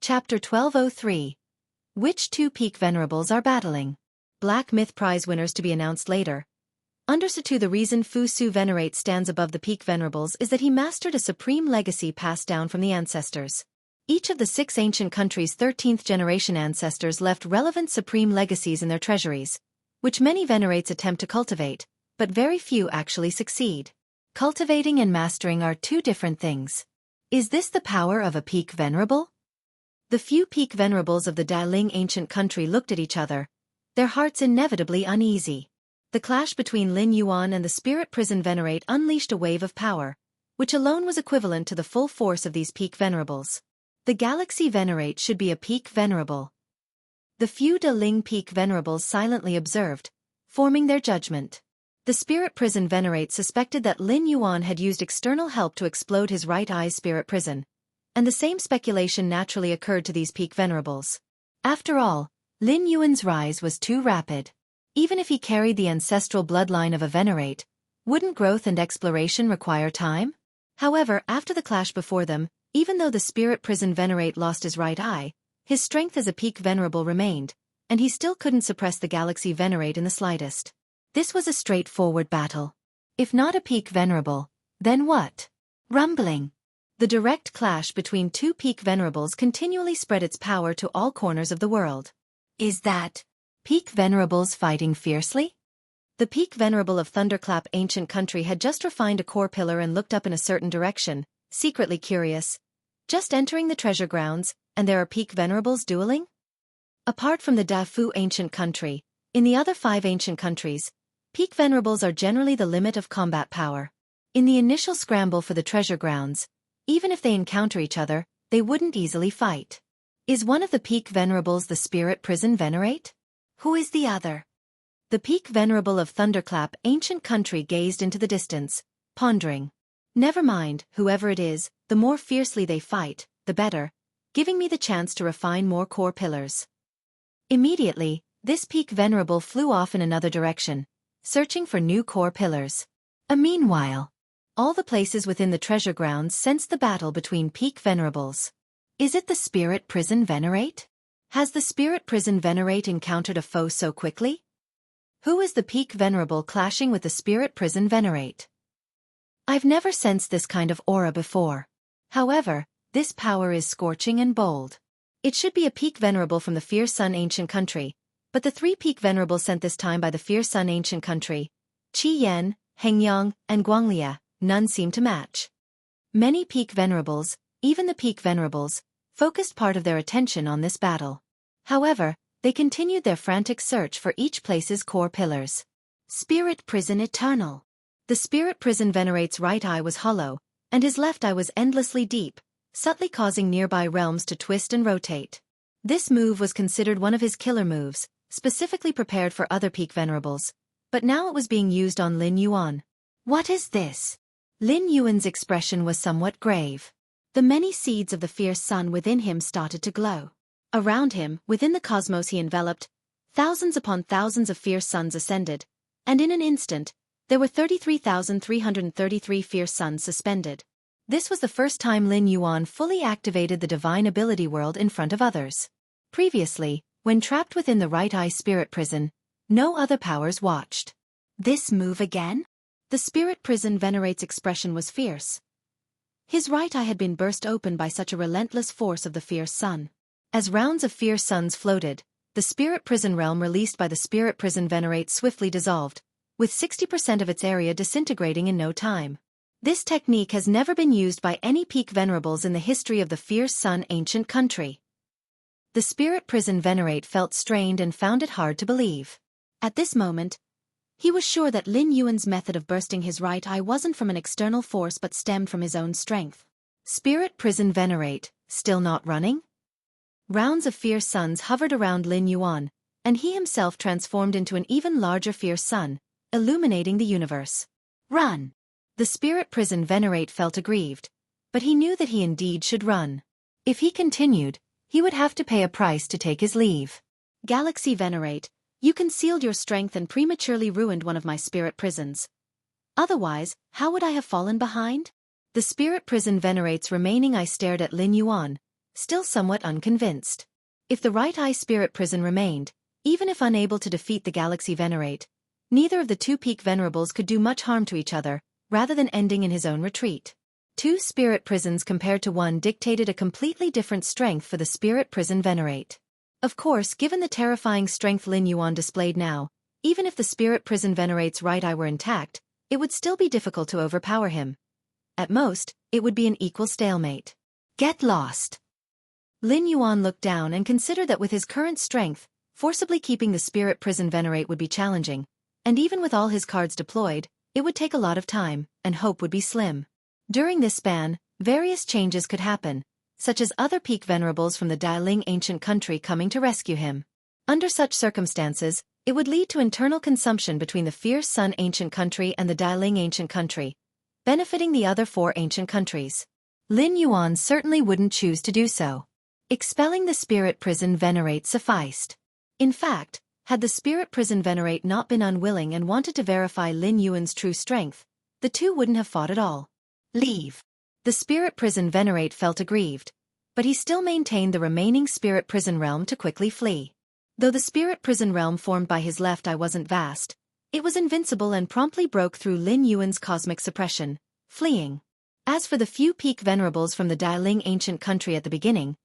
Chapter 1203. Which two peak venerables are battling? Black Myth Prize winners to be announced later. Under Satu, the reason Fu Su Venerate stands above the peak venerables is that he mastered a supreme legacy passed down from the ancestors. Each of the 6 ancient countries' 13th generation ancestors left relevant supreme legacies in their treasuries, which many venerates attempt to cultivate, but very few actually succeed. Cultivating and mastering are two different things. Is this the power of a peak venerable? The few peak venerables of the Daling ancient country looked at each other, their hearts inevitably uneasy. The clash between Lin Yuan and the Spirit Prison Venerate unleashed a wave of power, which alone was equivalent to the full force of these peak venerables. The Galaxy Venerate should be a peak venerable. The few Daling peak venerables silently observed, forming their judgment. The Spirit Prison Venerate suspected that Lin Yuan had used external help to explode his right eye's spirit prison, and the same speculation naturally occurred to these peak venerables. After all, Lin Yuan's rise was too rapid. Even if he carried the ancestral bloodline of a venerate, wouldn't growth and exploration require time? However, after the clash before them, even though the Spirit Prison Venerate lost his right eye, his strength as a peak venerable remained, and he still couldn't suppress the Galaxy Venerate in the slightest. This was a straightforward battle. If not a peak venerable, then what? Rumbling. The direct clash between two peak venerables continually spread its power to all corners of the world. Is that peak venerables fighting fiercely? The peak venerable of Thunderclap ancient country had just refined a core pillar and looked up in a certain direction, secretly curious. Just entering the treasure grounds, and there are peak venerables dueling? Apart from the Dafu ancient country, in the other 5 ancient countries, peak venerables are generally the limit of combat power. In the initial scramble for the treasure grounds, even if they encounter each other, they wouldn't easily fight. Is one of the peak venerables the Spirit Prison Venerate? Who is the other? The peak venerable of Thunderclap ancient country gazed into the distance, pondering. Never mind, whoever it is, the more fiercely they fight, the better, giving me the chance to refine more core pillars. Immediately, this peak venerable flew off in another direction, searching for new core pillars. Meanwhile, all the places within the treasure grounds sensed the battle between peak venerables. Is it the Spirit Prison Venerate? Has the Spirit Prison Venerate encountered a foe so quickly? Who is the peak venerable clashing with the Spirit Prison Venerate? I've never sensed this kind of aura before. However, this power is scorching and bold. It should be a peak venerable from the Fierce Sun ancient country, but the 3 peak venerables sent this time by the Fierce Sun ancient country, Qi Yan, Hengyang, and Guanglia, none seem to match. Many peak venerables, even the peak venerables, focused part of their attention on this battle. However, they continued their frantic search for each place's core pillars. Spirit Prison Eternal. The Spirit Prison Venerate's right eye was hollow, and his left eye was endlessly deep, subtly causing nearby realms to twist and rotate. This move was considered one of his killer moves, specifically prepared for other peak venerables, but now it was being used on Lin Yuan. What is this? Lin Yuan's expression was somewhat grave. The many seeds of the fierce sun within him started to glow. Around him, within the cosmos he enveloped, thousands upon thousands of fierce suns ascended, and in an instant, there were 33,333 fierce suns suspended. This was the first time Lin Yuan fully activated the divine ability world in front of others. Previously, when trapped within the right eye spirit prison, no other powers watched. This move again? The Spirit Prison Venerate's expression was fierce. His right eye had been burst open by such a relentless force of the fierce sun. As rounds of fierce suns floated, the Spirit Prison realm released by the Spirit Prison Venerate swiftly dissolved, with 60% of its area disintegrating in no time. This technique has never been used by any peak venerables in the history of the Fierce Sun ancient country. The Spirit Prison Venerate felt strained and found it hard to believe. At this moment, he was sure that Lin Yuan's method of bursting his right eye wasn't from an external force but stemmed from his own strength. Spirit Prison Venerate, still not running? Rounds of fierce suns hovered around Lin Yuan, and he himself transformed into an even larger fierce sun, illuminating the universe. Run! The Spirit Prison Venerate felt aggrieved, but he knew that he indeed should run. If he continued, he would have to pay a price to take his leave. Galaxy Venerate, you concealed your strength and prematurely ruined one of my spirit prisons. Otherwise, how would I have fallen behind? The Spirit Prison Venerate's remaining eye stared at Lin Yuan, still somewhat unconvinced. If the right eye spirit prison remained, even if unable to defeat the Galaxy Venerate, neither of the two peak venerables could do much harm to each other, rather than ending in his own retreat. Two spirit prisons compared to one dictated a completely different strength for the spirit prison Venerate. Of course, given the terrifying strength Lin Yuan displayed now, even if the spirit prison Venerate's right eye were intact, it would still be difficult to overpower him. At most, it would be an equal stalemate. Get lost. Lin Yuan looked down and considered that with his current strength, forcibly keeping the spirit prison Venerate would be challenging, and even with all his cards deployed, it would take a lot of time, and hope would be slim. During this span, various changes could happen, such as other peak venerables from the Dailing ancient country coming to rescue him. Under such circumstances, it would lead to internal consumption between the Fierce Sun ancient country and the Dailing ancient country, benefiting the other four ancient countries. Lin Yuan certainly wouldn't choose to do so. Expelling the spirit prison Venerate sufficed. In fact, had the spirit prison Venerate not been unwilling and wanted to verify Lin Yuan's true strength, the two wouldn't have fought at all. Leave. The spirit prison Venerate felt aggrieved, but he still maintained the remaining spirit prison realm to quickly flee. Though the spirit prison realm formed by his left eye wasn't vast, it was invincible and promptly broke through Lin Yuan's cosmic suppression, fleeing. As for the few peak venerables from the Dailing ancient country at the beginning,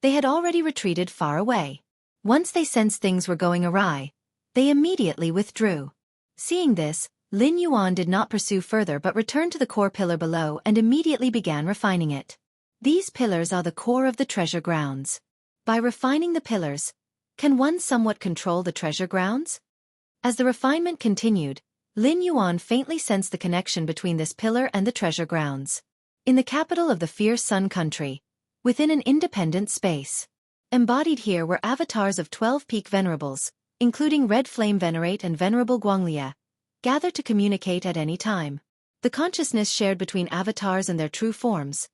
they had already retreated far away. Once they sensed things were going awry, they immediately withdrew. Seeing this, Lin Yuan did not pursue further but returned to the core pillar below and immediately began refining it. These pillars are the core of the treasure grounds. By refining the pillars, can one somewhat control the treasure grounds? As the refinement continued, Lin Yuan faintly sensed the connection between this pillar and the treasure grounds. In the capital of the Fierce Sun country, within an independent space. Embodied here were avatars of 12 peak venerables, including Red Flame Venerate and Venerable Guanglia, gathered to communicate at any time. The consciousness shared between avatars and their true forms.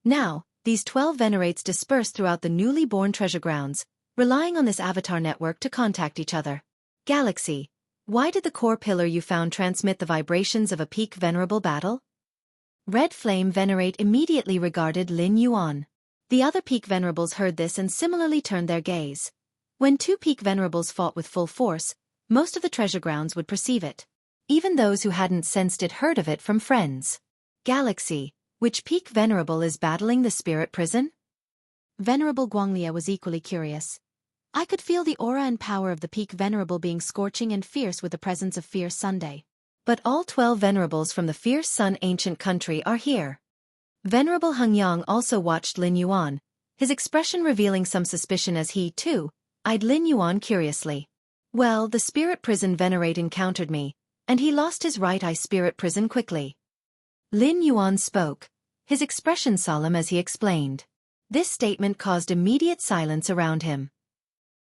Now, these 12 venerates dispersed throughout the newly born treasure grounds, relying on this avatar network to contact each other. Galaxy, why did the core pillar you found transmit the vibrations of a peak venerable battle? Red Flame Venerate immediately regarded Lin Yuan. The other peak venerables heard this and similarly turned their gaze. When two peak venerables fought with full force, most of the treasure grounds would perceive it. Even those who hadn't sensed it heard of it from friends. Galaxy, which peak venerable is battling the spirit prison? Venerable Guanglia was equally curious. I could feel the aura and power of the peak venerable being scorching and fierce with the presence of Fierce Sunday. But all 12 venerables from the Fierce Sun ancient country are here. Venerable Hengyang also watched Lin Yuan, his expression revealing some suspicion as he, too, eyed Lin Yuan curiously. Well, the spirit prison Venerate encountered me, and he lost his right eye spirit prison quickly. Lin Yuan spoke, his expression solemn as he explained. This statement caused immediate silence around him.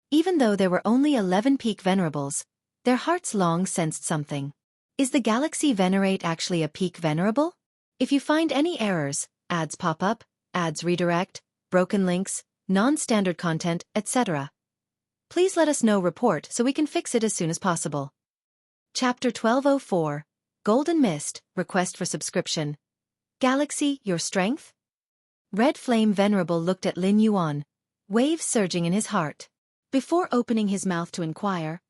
Even though there were only 11 peak venerables, their hearts long sensed something. Is the Galaxy Venerate actually a peak venerable? If you find any errors, ads pop up, ads redirect, broken links, non-standard content, etc., please let us know. Report so we can fix it as soon as possible. Chapter 1204, Golden Mist, Request for Subscription. Galaxy, your strength? Red Flame Venerable looked at Lin Yuan, waves surging in his heart. Before opening his mouth to inquire,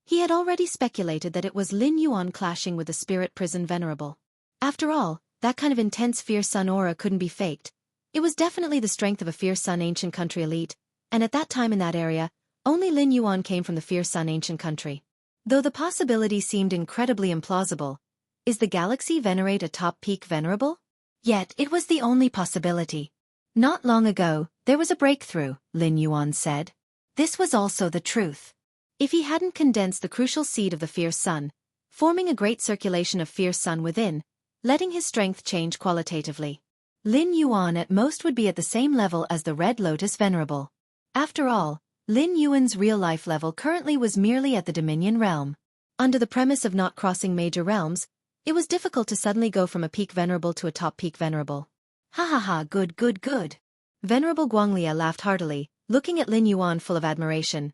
he had already speculated that it was Lin Yuan clashing with the Spirit Prison Venerable. After all, that kind of intense Fierce Sun aura couldn't be faked. It was definitely the strength of a Fierce Sun ancient country elite, and at that time in that area, only Lin Yuan came from the Fierce Sun ancient country. Though the possibility seemed incredibly implausible, is the Galaxy Venerate a top peak venerable? Yet it was the only possibility. Not long ago, there was a breakthrough, Lin Yuan said. This was also the truth. If he hadn't condensed the crucial seed of the Fierce Sun, forming a great circulation of Fierce Sun within, letting his strength change qualitatively, Lin Yuan at most would be at the same level as the Red Lotus Venerable. After all, Lin Yuan's real-life level currently was merely at the Dominion realm. Under the premise of not crossing major realms, it was difficult to suddenly go from a peak venerable to a top peak venerable. Ha ha ha, good good good. Venerable Guanglia laughed heartily, looking at Lin Yuan full of admiration.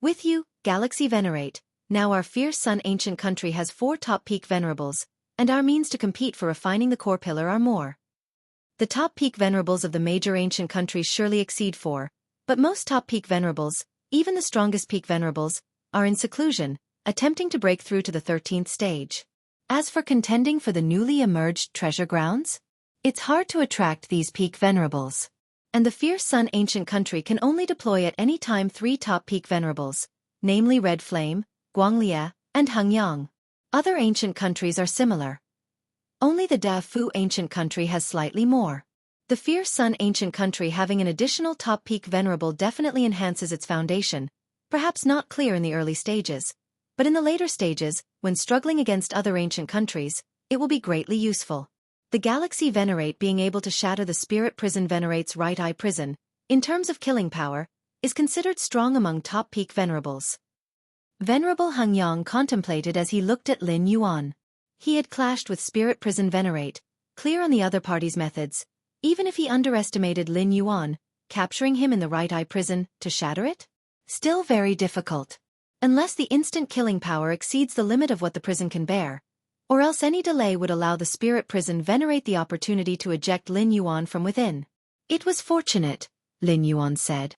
With you, Galaxy Venerate, now our Fierce Sun ancient country has 4 top peak venerables, and our means to compete for refining the core pillar are more. The top peak venerables of the major ancient countries surely exceed 4, but most top peak venerables, even the strongest peak venerables, are in seclusion, attempting to break through to the 13th stage. As for contending for the newly emerged treasure grounds, it's hard to attract these peak venerables. And the fierce Sun ancient country can only deploy at any time 3 top peak venerables, namely Red Flame, Guanglia, and Hengyang. Other ancient countries are similar. Only the Da Fu ancient country has slightly more. The fierce Sun ancient country having an additional top peak venerable definitely enhances its foundation, perhaps not clear in the early stages, but in the later stages, when struggling against other ancient countries, it will be greatly useful. The Galaxy Venerate being able to shatter the Spirit Prison Venerate's right eye prison, in terms of killing power, is considered strong among top peak venerables. Venerable Hengyang contemplated as he looked at Lin Yuan. He had clashed with Spirit Prison Venerate, clear on the other party's methods, even if he underestimated Lin Yuan, capturing him in the right eye prison to shatter it? Still very difficult. Unless the instant killing power exceeds the limit of what the prison can bear, or else any delay would allow the Spirit Prison Venerate the opportunity to eject Lin Yuan from within. It was fortunate, Lin Yuan said.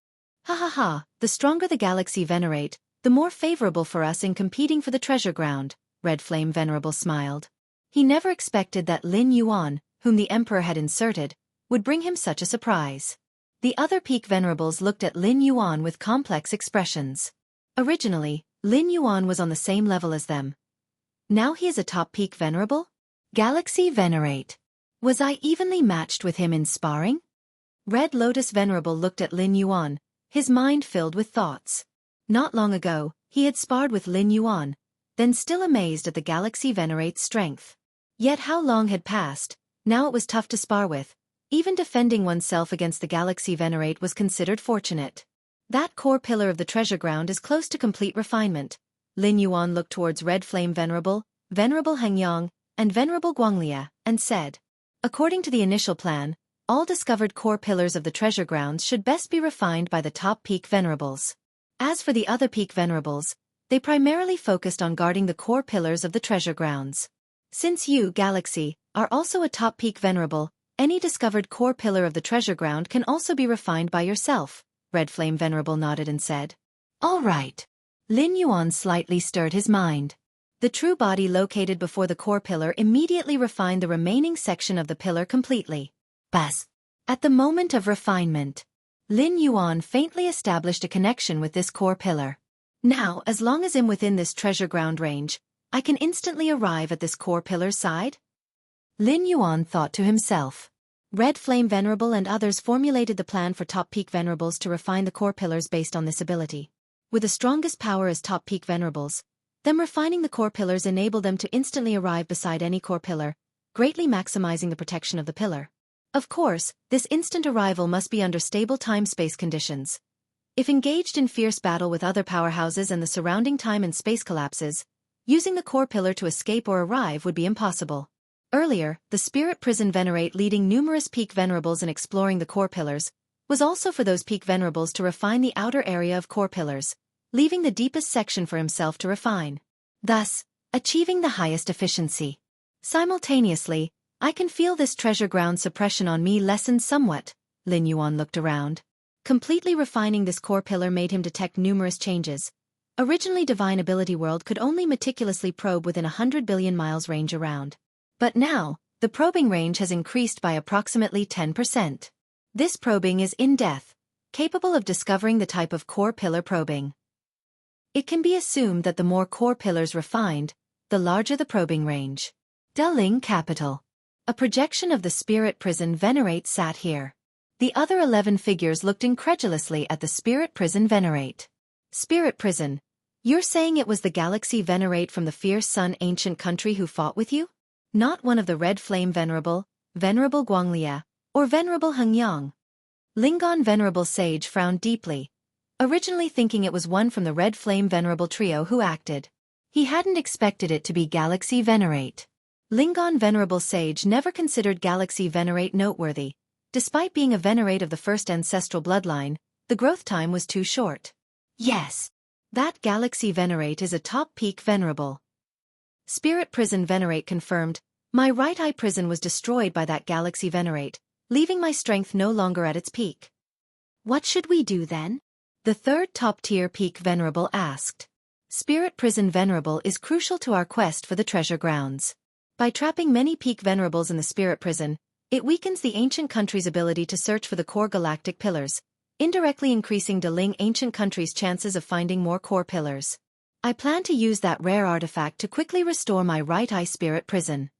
Ha ha ha, the stronger the Galaxy Venerate, the more favorable for us in competing for the treasure ground. Red Flame Venerable smiled. He never expected that Lin Yuan, whom the Emperor had inserted, would bring him such a surprise. The other peak venerables looked at Lin Yuan with complex expressions. Originally, Lin Yuan was on the same level as them. Now he is a top peak venerable? Galaxy Venerate. Was I evenly matched with him in sparring? Red Lotus Venerable looked at Lin Yuan, his mind filled with thoughts. Not long ago, he had sparred with Lin Yuan, then still amazed at the Galaxy Venerate's strength. Yet how long had passed, now it was tough to spar with. Even defending oneself against the Galaxy Venerate was considered fortunate. That core pillar of the treasure ground is close to complete refinement. Lin Yuan looked towards Red Flame Venerable, Venerable Hengyang, and Venerable Guanglia, and said, according to the initial plan, all discovered core pillars of the treasure grounds should best be refined by the top peak venerables. As for the other peak venerables, they primarily focused on guarding the core pillars of the treasure grounds. Since you, Galaxy, are also a top peak venerable, any discovered core pillar of the treasure ground can also be refined by yourself. Red Flame Venerable nodded and said, all right. Lin Yuan slightly stirred his mind. The true body located before the core pillar immediately refined the remaining section of the pillar completely. Buzz. At the moment of refinement, Lin Yuan faintly established a connection with this core pillar. Now, as long as I'm within this treasure ground range, I can instantly arrive at this core pillar's side? Lin Yuan thought to himself. Red Flame Venerable and others formulated the plan for top peak venerables to refine the core pillars based on this ability. With the strongest power as top peak venerables, them refining the core pillars enabled them to instantly arrive beside any core pillar, greatly maximizing the protection of the pillar. Of course, this instant arrival must be under stable time-space conditions. If engaged in fierce battle with other powerhouses and the surrounding time and space collapses, using the core pillar to escape or arrive would be impossible. Earlier, the Spirit Prison Venerate leading numerous peak venerables in exploring the core pillars, was also for those peak venerables to refine the outer area of core pillars, leaving the deepest section for himself to refine, thus achieving the highest efficiency. Simultaneously, I can feel this treasure ground suppression on me lessen somewhat. Lin Yuan looked around. Completely refining this core pillar made him detect numerous changes. Originally Divine Ability World could only meticulously probe within 100 billion miles range around. But now, the probing range has increased by approximately 10%. This probing is in-depth, capable of discovering the type of core pillar probing. It can be assumed that the more core pillars refined, the larger the probing range. Deling Capital. A projection of the Spirit Prison Venerate sat here. The other 11 figures looked incredulously at the Spirit Prison Venerate. Spirit Prison, you're saying it was the Galaxy Venerate from the fierce Sun ancient country who fought with you? Not one of the Red Flame Venerable, Venerable Guanglia, or Venerable Hengyang. Lingon Venerable Sage frowned deeply, originally thinking it was one from the Red Flame Venerable trio who acted. He hadn't expected it to be Galaxy Venerate. Lingon Venerable Sage never considered Galaxy Venerate noteworthy. Despite being a Venerate of the first ancestral bloodline, the growth time was too short. Yes, that Galaxy Venerate is a top peak venerable. Spirit Prison Venerate confirmed, my right eye prison was destroyed by that Galaxy Venerate, leaving my strength no longer at its peak. What should we do then? The third top-tier peak venerable asked. Spirit Prison Venerable is crucial to our quest for the treasure grounds. By trapping many peak venerables in the Spirit Prison, it weakens the ancient country's ability to search for the core galactic pillars, indirectly increasing Deling ancient country's chances of finding more core pillars. I plan to use that rare artifact to quickly restore my right eye Spirit Prison.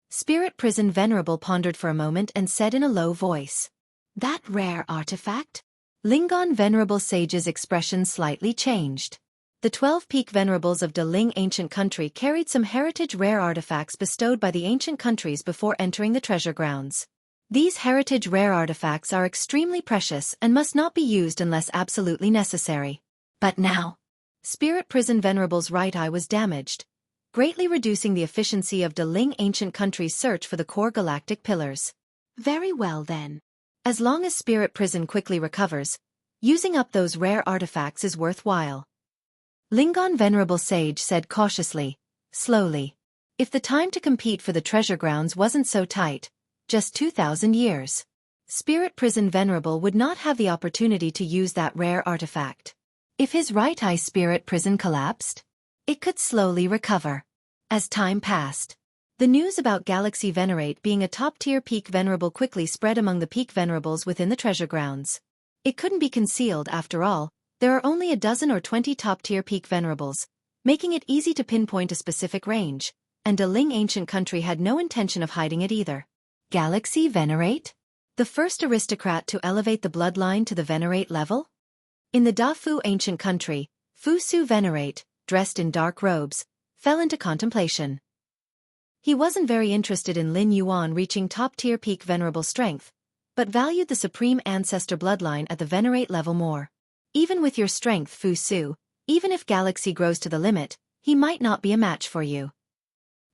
Spirit Prison Venerable pondered for a moment and said in a low voice. That rare artifact? Lingon Venerable Sage's expression slightly changed. The 12 peak venerables of Deling ancient country carried some heritage rare artifacts bestowed by the ancient countries before entering the treasure grounds. These heritage rare artifacts are extremely precious and must not be used unless absolutely necessary. But now, Spirit Prison Venerable's right eye was damaged, greatly reducing the efficiency of Deling ancient country's search for the core galactic pillars. Very well then. As long as Spirit Prison quickly recovers, using up those rare artifacts is worthwhile. Lingon Venerable Sage said cautiously, slowly. If the time to compete for the treasure grounds wasn't so tight, just 2,000 years, Spirit Prison Venerable would not have the opportunity to use that rare artifact. If his right eye Spirit Prison collapsed, it could slowly recover. As time passed, the news about Galaxy Venerate being a top-tier peak venerable quickly spread among the peak venerables within the treasure grounds. It couldn't be concealed after all. There are only a dozen or 20 top-tier peak venerables, making it easy to pinpoint a specific range, and Deling ancient country had no intention of hiding it either. Galaxy Venerate? The first aristocrat to elevate the bloodline to the Venerate level? In the Dafu ancient country, Fu Su Venerate, dressed in dark robes, fell into contemplation. He wasn't very interested in Lin Yuan reaching top-tier peak venerable strength, but valued the supreme ancestor bloodline at the Venerate level more. Even with your strength, Fu Su, even if Galaxy grows to the limit, he might not be a match for you.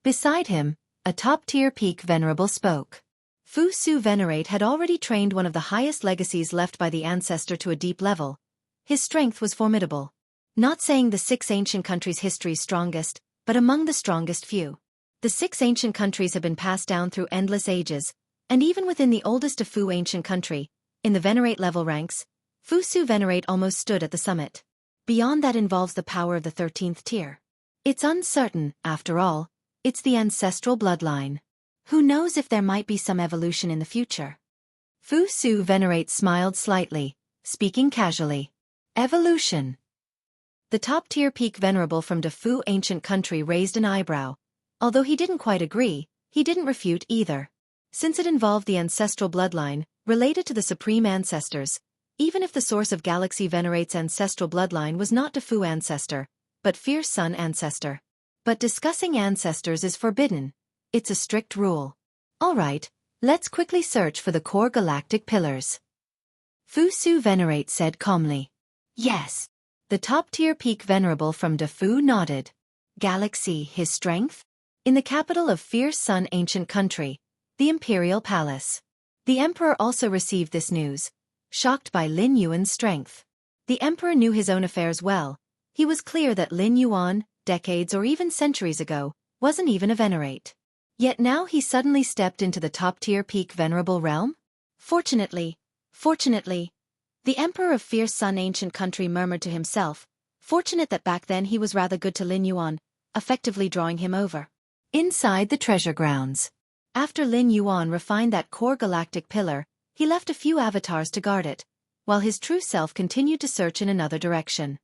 Beside him, a top-tier peak venerable spoke. Fu Su Venerate had already trained one of the highest legacies left by the ancestor to a deep level. His strength was formidable. Not saying the 6 ancient countries' history's strongest, but among the strongest few. The 6 ancient countries have been passed down through endless ages, and even within the oldest of Fu ancient country, in the Venerate level ranks, Fu Su Venerate almost stood at the summit. Beyond that involves the power of the 13th tier. It's uncertain, after all. It's the ancestral bloodline. Who knows if there might be some evolution in the future? Fu Su Venerate smiled slightly, speaking casually. Evolution. The top-tier peak venerable from Dafu ancient country raised an eyebrow. Although he didn't quite agree, he didn't refute either. Since it involved the ancestral bloodline, related to the supreme ancestors, even if the source of Galaxy Venerate's ancestral bloodline was not Dafu ancestor, but Fierce Sun ancestor. But discussing ancestors is forbidden. It's a strict rule. Alright, let's quickly search for the core galactic pillars. Fu Su Venerate said calmly. Yes. The top-tier peak venerable from Dafu nodded. Galaxy, his strength? In the capital of Fierce Sun ancient country, the Imperial Palace. The Emperor also received this news, shocked by Lin Yuan's strength. The Emperor knew his own affairs well. He was clear that Lin Yuan, decades or even centuries ago, wasn't even a Venerate. Yet now he suddenly stepped into the top-tier peak venerable realm? Fortunately, the Emperor of Fierce Sun ancient country murmured to himself, fortunate that back then he was rather good to Lin Yuan, effectively drawing him over. Inside the treasure grounds. After Lin Yuan refined that core galactic pillar, he left a few avatars to guard it, while his true self continued to search in another direction.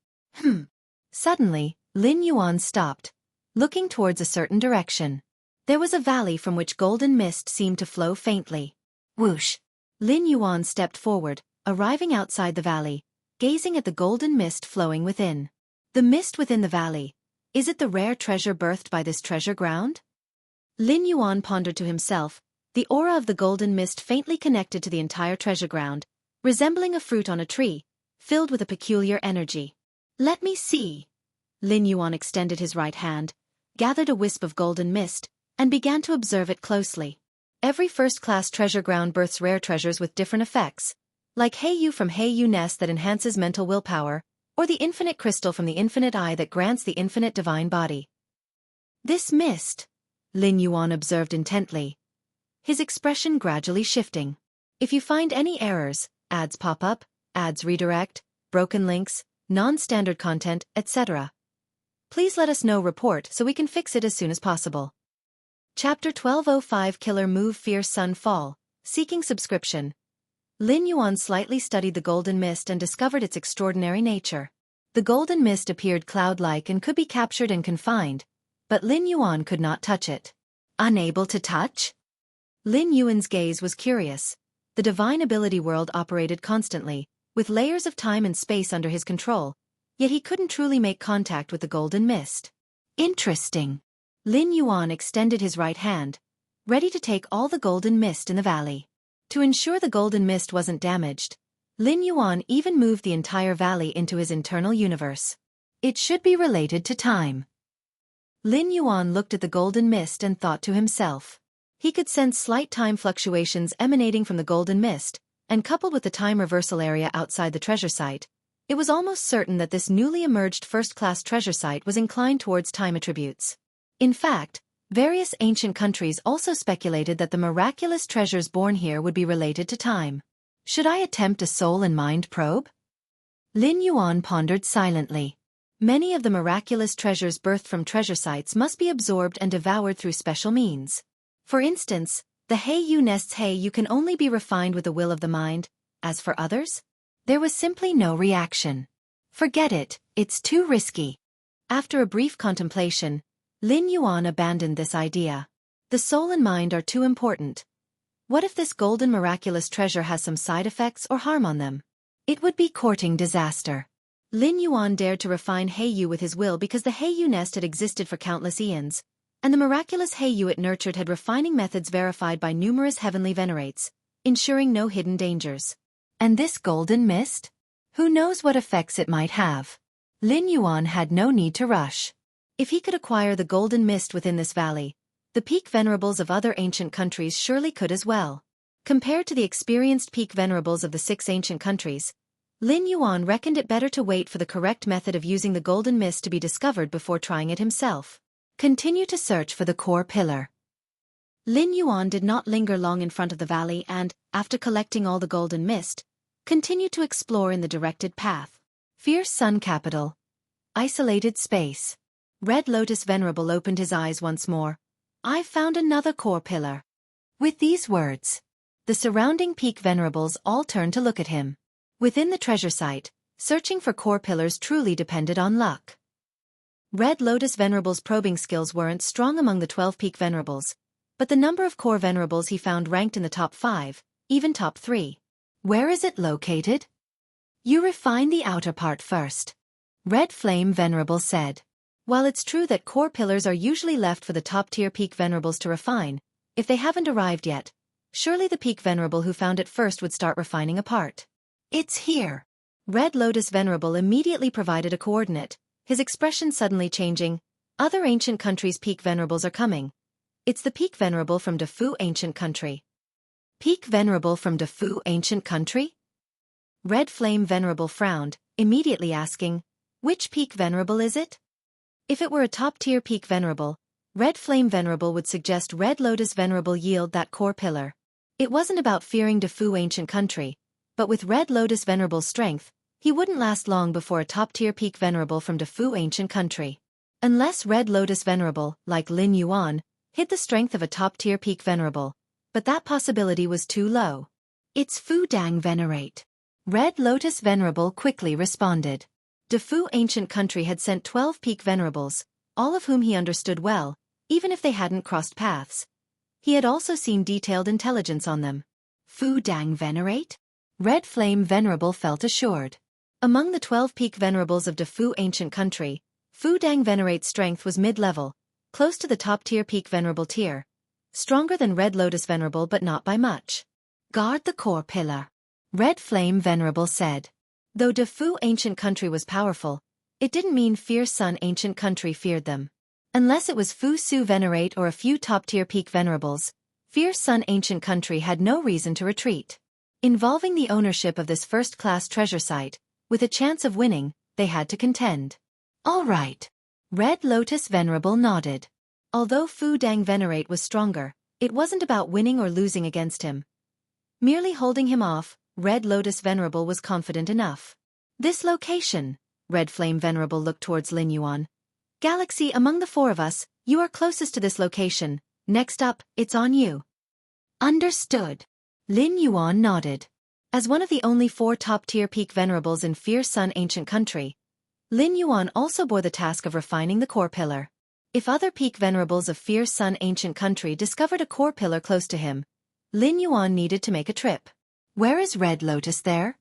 Suddenly, Lin Yuan stopped, looking towards a certain direction. There was a valley from which golden mist seemed to flow faintly. Whoosh! Lin Yuan stepped forward, arriving outside the valley, gazing at the golden mist flowing within. The mist within the valley. Is it the rare treasure birthed by this treasure ground? Lin Yuan pondered to himself, the aura of the golden mist faintly connected to the entire treasure ground, resembling a fruit on a tree, filled with a peculiar energy. Let me see. Lin Yuan extended his right hand, gathered a wisp of golden mist, and began to observe it closely. Every first-class treasure ground births rare treasures with different effects, like Heiyu from Heiyu Nest that enhances mental willpower, or the infinite crystal from the infinite eye that grants the infinite divine body. This mist, Lin Yuan observed intently, his expression gradually shifting. If you find any errors, ads pop up, ads redirect, broken links, non-standard content, etc., please let us know report so we can fix it as soon as possible. Chapter 1205 Killer Move Fierce Sun Fall, Seeking Subscription. Lin Yuan slightly studied the golden mist and discovered its extraordinary nature. The golden mist appeared cloud-like and could be captured and confined, but Lin Yuan could not touch it. Unable to touch? Lin Yuan's gaze was curious. The divine ability world operated constantly, with layers of time and space under his control, yet he couldn't truly make contact with the golden mist. Interesting. Lin Yuan extended his right hand, ready to take all the golden mist in the valley. To ensure the golden mist wasn't damaged, Lin Yuan even moved the entire valley into his internal universe. It should be related to time. Lin Yuan looked at the golden mist and thought to himself. He could sense slight time fluctuations emanating from the golden mist, and coupled with the time reversal area outside the treasure site, it was almost certain that this newly emerged first-class treasure site was inclined towards time attributes. In fact, various ancient countries also speculated that the miraculous treasures born here would be related to time. Should I attempt a soul and mind probe? Lin Yuan pondered silently. Many of the miraculous treasures birthed from treasure sites must be absorbed and devoured through special means. For instance, the Heiyu nest's Heiyu can only be refined with the will of the mind. As for others, there was simply no reaction. Forget it, it's too risky. After a brief contemplation, Lin Yuan abandoned this idea. The soul and mind are too important. What if this golden miraculous treasure has some side effects or harm on them? It would be courting disaster. Lin Yuan dared to refine Heiyu with his will because the Heiyu nest had existed for countless eons, and the miraculous Heiyu it nurtured had refining methods verified by numerous heavenly venerates, ensuring no hidden dangers. And this golden mist? Who knows what effects it might have? Lin Yuan had no need to rush. If he could acquire the golden mist within this valley, the peak venerables of other ancient countries surely could as well. Compared to the experienced peak venerables of the 6 ancient countries, Lin Yuan reckoned it better to wait for the correct method of using the golden mist to be discovered before trying it himself. Continue to search for the core pillar. Lin Yuan did not linger long in front of the valley and, after collecting all the golden mist, continued to explore in the directed path. Fierce Sun Capital. Isolated space. Red Lotus Venerable opened his eyes once more. I've found another core pillar. With these words, the surrounding peak venerables all turned to look at him. Within the treasure site, searching for core pillars truly depended on luck. Red Lotus Venerable's probing skills weren't strong among the 12 peak venerables, but the number of core venerables he found ranked in the top 5, even top 3. Where is it located? You refine the outer part first. Red Flame Venerable said. While it's true that core pillars are usually left for the top-tier peak venerables to refine, if they haven't arrived yet, surely the peak venerable who found it first would start refining a part. It's here. Red Lotus Venerable immediately provided a coordinate, his expression suddenly changing. Other ancient countries' peak venerables are coming. It's the peak venerable from Defu ancient country. Peak venerable from Defu ancient country? Red Flame Venerable frowned, immediately asking, which peak venerable is it? If it were a top-tier peak venerable, Red Flame Venerable would suggest Red Lotus Venerable yield that core pillar. It wasn't about fearing Defu ancient country, but with Red Lotus Venerable's strength, he wouldn't last long before a top-tier peak venerable from Defu ancient country. Unless Red Lotus Venerable, like Lin Yuan, hid the strength of a top-tier peak venerable, but that possibility was too low. It's Fudang Venerate. Red Lotus Venerable quickly responded. Defu ancient country had sent 12 peak venerables, all of whom he understood well, even if they hadn't crossed paths. He had also seen detailed intelligence on them. Fudang Venerate? Red Flame Venerable felt assured. Among the 12 peak venerables of Defu ancient country, Fudang Venerate's strength was mid-level, close to the top-tier peak venerable tier, stronger than Red Lotus Venerable but not by much. Guard the core pillar. Red Flame Venerable said. Though Defu ancient country was powerful, it didn't mean Fierce Sun ancient country feared them. Unless it was Fu Su Venerate or a few top-tier peak venerables, Fierce Sun ancient country had no reason to retreat. Involving the ownership of this first-class treasure site, with a chance of winning, they had to contend. All right. Red Lotus Venerable nodded. Although Fudang Venerate was stronger, it wasn't about winning or losing against him. Merely holding him off, Red Lotus Venerable was confident enough. This location. Red Flame Venerable looked towards Lin Yuan. Galaxy, among the four of us, you are closest to this location. Next up, it's on you. Understood. Lin Yuan nodded. As one of the only 4 top-tier peak venerables in Fierce Sun Ancient Country, Lin Yuan also bore the task of refining the core pillar. If other peak venerables of Fierce Sun Ancient Country discovered a core pillar close to him, Lin Yuan needed to make a trip. Where is Red Lotus there?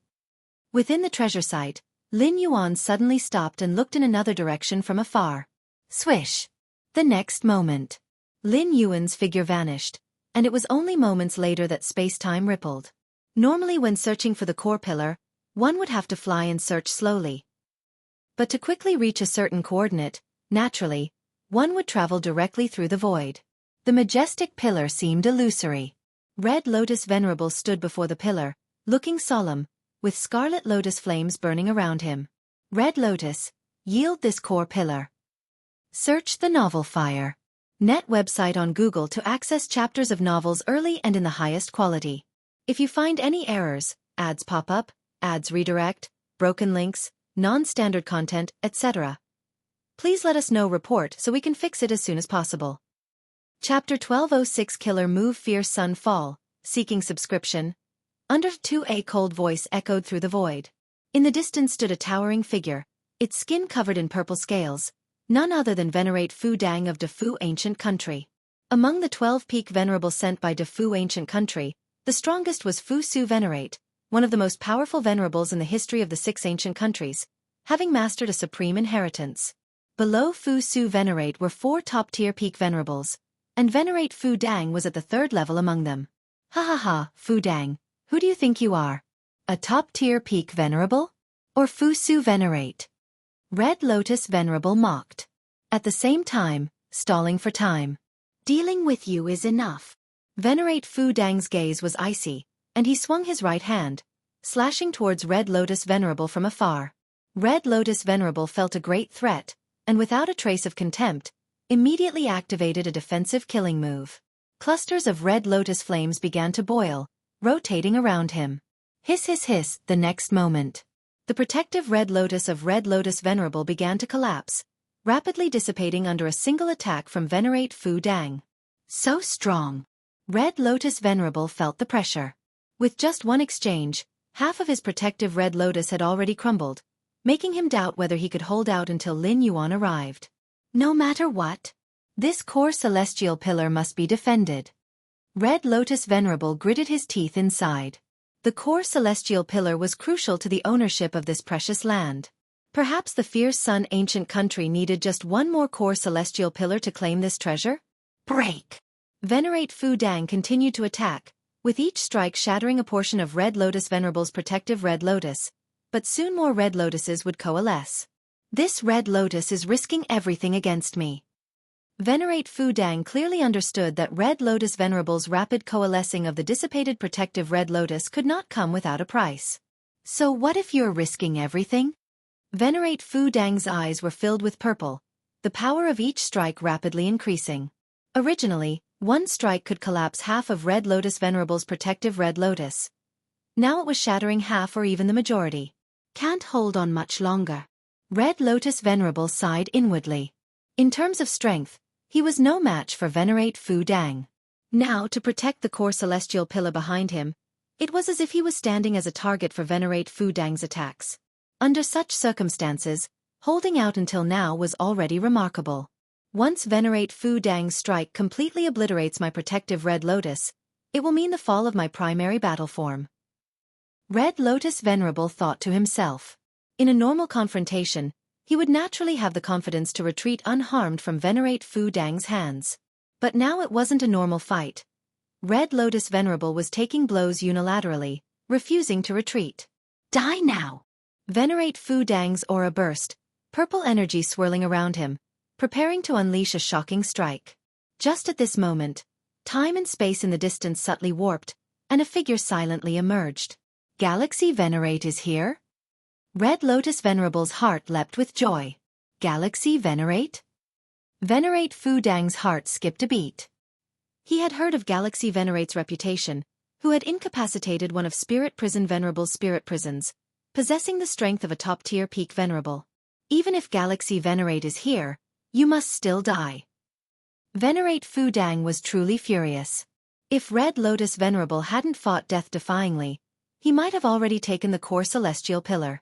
Within the treasure site, Lin Yuan suddenly stopped and looked in another direction from afar. Swish! The next moment, Lin Yuan's figure vanished, and it was only moments later that space-time rippled. Normally when searching for the core pillar, one would have to fly and search slowly. But to quickly reach a certain coordinate, naturally, one would travel directly through the void. The majestic pillar seemed illusory. Red Lotus Venerable stood before the pillar, looking solemn, with scarlet lotus flames burning around him. Red Lotus, yield this core pillar. Search the novel Fire. Net website on Google to access chapters of novels early and in the highest quality. If you find any errors, ads pop up, ads redirect, broken links, non-standard content, etc., please let us know report so we can fix it as soon as possible. Chapter 1206 Killer Move Fierce Sun Fall, Seeking Subscription. Under 2A cold voice echoed through the void. In the distance stood a towering figure, its skin covered in purple scales, none other than Venerate Fu Dang of Defu Ancient Country. Among the 12 peak venerables sent by Defu Ancient Country, the strongest was Fu Su Venerate, one of the most powerful venerables in the history of the 6 ancient countries, having mastered a supreme inheritance. Below Fu Su Venerate were 4 top-tier peak venerables, and Venerate Fu Dang was at the 3rd level among them. Ha ha ha, Fu Dang, who do you think you are? A top-tier peak venerable? Or Fu Su Venerate? Red Lotus Venerable mocked. At the same time, stalling for time. Dealing with you is enough. Venerate Fu Dang's gaze was icy, and he swung his right hand, slashing towards Red Lotus Venerable from afar. Red Lotus Venerable felt a great threat, and without a trace of contempt, immediately activated a defensive killing move. Clusters of Red Lotus flames began to boil, rotating around him. Hiss hiss hiss, the next moment. The protective Red Lotus of Red Lotus Venerable began to collapse, rapidly dissipating under a single attack from Venerate Fu Dang. So strong. Red Lotus Venerable felt the pressure. With just one exchange, half of his protective Red Lotus had already crumbled, making him doubt whether he could hold out until Lin Yuan arrived. No matter what, this core celestial pillar must be defended. Red Lotus Venerable gritted his teeth inside. The core celestial pillar was crucial to the ownership of this precious land. Perhaps the Fierce Sun Ancient Country needed just one more core celestial pillar to claim this treasure? Break! Venerate Fu Dang continued to attack, with each strike shattering a portion of Red Lotus Venerable's protective Red Lotus, but soon more Red Lotuses would coalesce. This Red Lotus is risking everything against me. Venerate Fu Dang clearly understood that Red Lotus Venerable's rapid coalescing of the dissipated protective Red Lotus could not come without a price. So what if you're risking everything? Venerate Fu Dang's eyes were filled with purple, the power of each strike rapidly increasing. Originally, one strike could collapse half of Red Lotus Venerable's protective Red Lotus. Now it was shattering half or even the majority. Can't hold on much longer. Red Lotus Venerable sighed inwardly. In terms of strength, he was no match for Venerate Fu Dang. Now, to protect the core celestial pillar behind him, it was as if he was standing as a target for Venerate Fu Dang's attacks. Under such circumstances, holding out until now was already remarkable. Once Venerate Fu Dang's strike completely obliterates my protective Red Lotus, it will mean the fall of my primary battle form. Red Lotus Venerable thought to himself. In a normal confrontation, he would naturally have the confidence to retreat unharmed from Venerate Fu Dang's hands. But now it wasn't a normal fight. Red Lotus Venerable was taking blows unilaterally, refusing to retreat. Die now! Venerate Fu Dang's aura burst, purple energy swirling around him, preparing to unleash a shocking strike. Just at this moment, time and space in the distance subtly warped, and a figure silently emerged. Galaxy Venerate is here? Red Lotus Venerable's heart leapt with joy. Galaxy Venerate? Venerate Fu Dang's heart skipped a beat. He had heard of Galaxy Venerate's reputation, who had incapacitated one of Spirit Prison Venerable's spirit prisons, possessing the strength of a top-tier peak venerable. Even if Galaxy Venerate is here, you must still die. Venerate Fu Dang was truly furious. If Red Lotus Venerable hadn't fought death-defyingly, he might have already taken the core celestial pillar.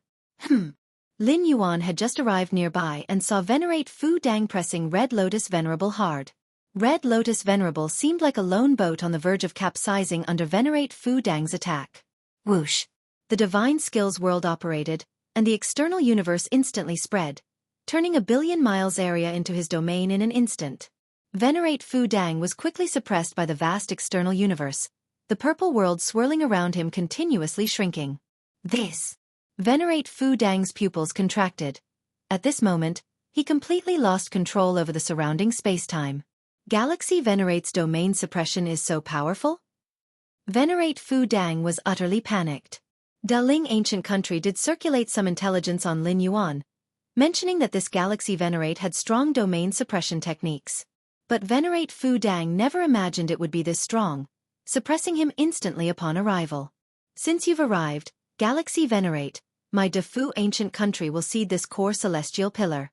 Lin Yuan had just arrived nearby and saw Venerate Fu Dang pressing Red Lotus Venerable hard. Red Lotus Venerable seemed like a lone boat on the verge of capsizing under Venerate Fu Dang's attack. Whoosh! The divine skills world operated, and the external universe instantly spread, turning a billion miles area into his domain in an instant. Venerate Fu Dang was quickly suppressed by the vast external universe, the purple world swirling around him continuously shrinking. Venerate Fu Dang's pupils contracted. At this moment, he completely lost control over the surrounding space-time. Galaxy Venerate's domain suppression is so powerful? Venerate Fu Dang was utterly panicked. Daling Ancient Country did circulate some intelligence on Lin Yuan, mentioning that this Galaxy Venerate had strong domain suppression techniques. But Venerate Fu Dang never imagined it would be this strong, suppressing him instantly upon arrival. Since you've arrived, Galaxy Venerate, my Defu Ancient Country will cede this core celestial pillar.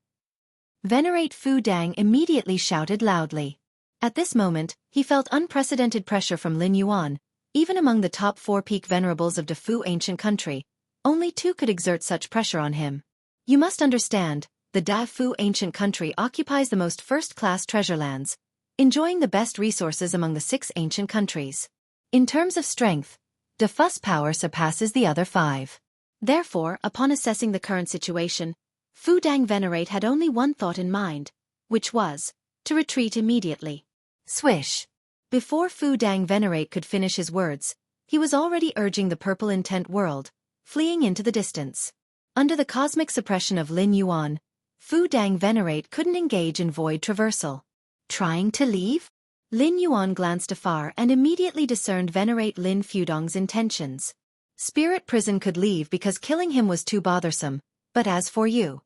Venerate Fu Dang immediately shouted loudly. At this moment, he felt unprecedented pressure from Lin Yuan. Even among the top 4 peak venerables of Defu Ancient Country, only 2 could exert such pressure on him. You must understand, the Defu Ancient Country occupies the most first-class treasure lands, enjoying the best resources among the 6 ancient countries. In terms of strength, Defu's power surpasses the other 5. Therefore, upon assessing the current situation, Fu Dang Venerate had only one thought in mind, which was, to retreat immediately. Swish! Before Fu Dang Venerate could finish his words, he was already urging the purple intent world, fleeing into the distance. Under the cosmic suppression of Lin Yuan, Fu Dang Venerate couldn't engage in void traversal. Trying to leave? Lin Yuan glanced afar and immediately discerned Venerate Lin Fudong's intentions. Spirit Prison could leave because killing him was too bothersome, but as for you...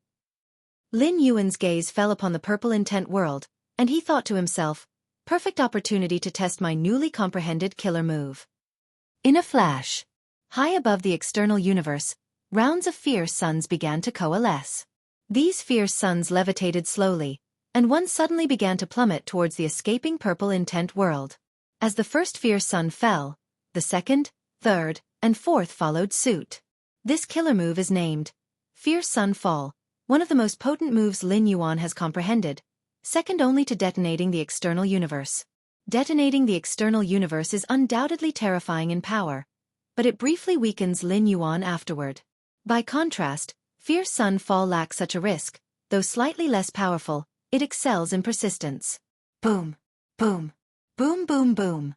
Lin Yuan's gaze fell upon the purple intent world, and he thought to himself, perfect opportunity to test my newly comprehended killer move. In a flash, high above the external universe, rounds of fierce suns began to coalesce. These fierce suns levitated slowly, and one suddenly began to plummet towards the escaping purple intent world. As the first fierce sun fell, the second, third, and fourth followed suit. This killer move is named Fierce Sun Fall, one of the most potent moves Lin Yuan has comprehended, second only to detonating the external universe. Detonating the external universe is undoubtedly terrifying in power, but it briefly weakens Lin Yuan afterward. By contrast, Fierce Sun Fall lacks such a risk, though slightly less powerful, it excels in persistence. Boom! Boom! Boom boom boom!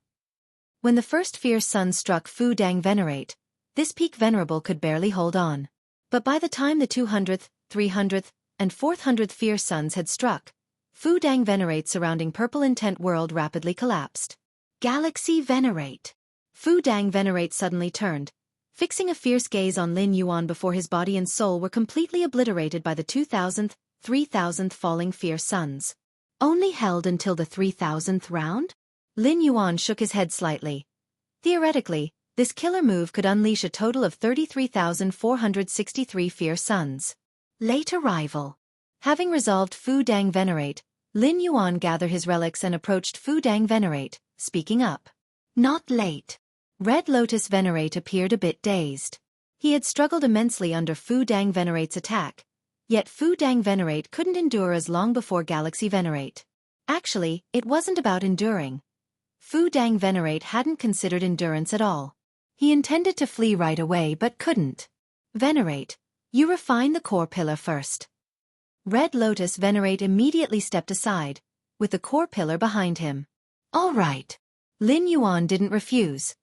When the first fierce sun struck Fu Dang Venerate, this peak venerable could barely hold on. But by the time the 200th, 300th, and 400th fierce suns had struck, Fu Dang Venerate's surrounding purple intent world rapidly collapsed. Galaxy Venerate! Fu Dang Venerate suddenly turned, fixing a fierce gaze on Lin Yuan before his body and soul were completely obliterated by the 2000th, 3000th falling fierce suns. Only held until the 3000th round? Lin Yuan shook his head slightly. Theoretically, this killer move could unleash a total of 33,463 fierce suns. Late arrival. Having resolved Fu Dang Venerate, Lin Yuan gathered his relics and approached Fu Dang Venerate, speaking up. Not late. Red Lotus Venerate appeared a bit dazed. He had struggled immensely under Fu Dang Venerate's attack, yet Fu Dang Venerate couldn't endure as long before Galaxy Venerate. Actually, it wasn't about enduring. Fu Dang Venerate hadn't considered endurance at all. He intended to flee right away but couldn't. Venerate, you refine the core pillar first. Red Lotus Venerate immediately stepped aside, with the core pillar behind him. All right. Lin Yuan didn't refuse.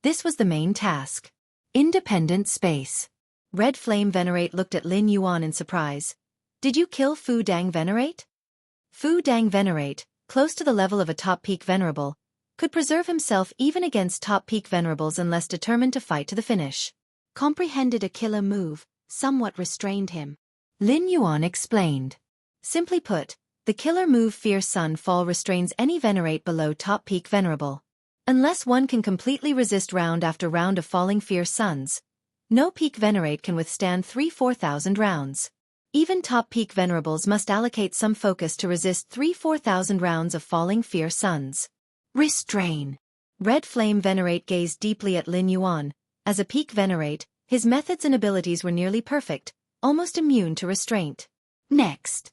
This was the main task. Independent space. Red Flame Venerate looked at Lin Yuan in surprise. Did you kill Fu Dang Venerate? Fu Dang Venerate, close to the level of a top peak venerable, could preserve himself even against top peak venerables unless determined to fight to the finish. Comprehended a killer move, somewhat restrained him. Lin Yuan explained. Simply put, the killer move Fierce Sun Fall restrains any venerate below top peak venerable. Unless one can completely resist round after round of falling fierce suns, no peak venerate can withstand 3,000–4,000 rounds. Even top peak venerables must allocate some focus to resist 3,000–4,000 rounds of falling fierce suns. Restrain. Red Flame Venerate gazed deeply at Lin Yuan. As a peak venerate, his methods and abilities were nearly perfect, almost immune to restraint. Next.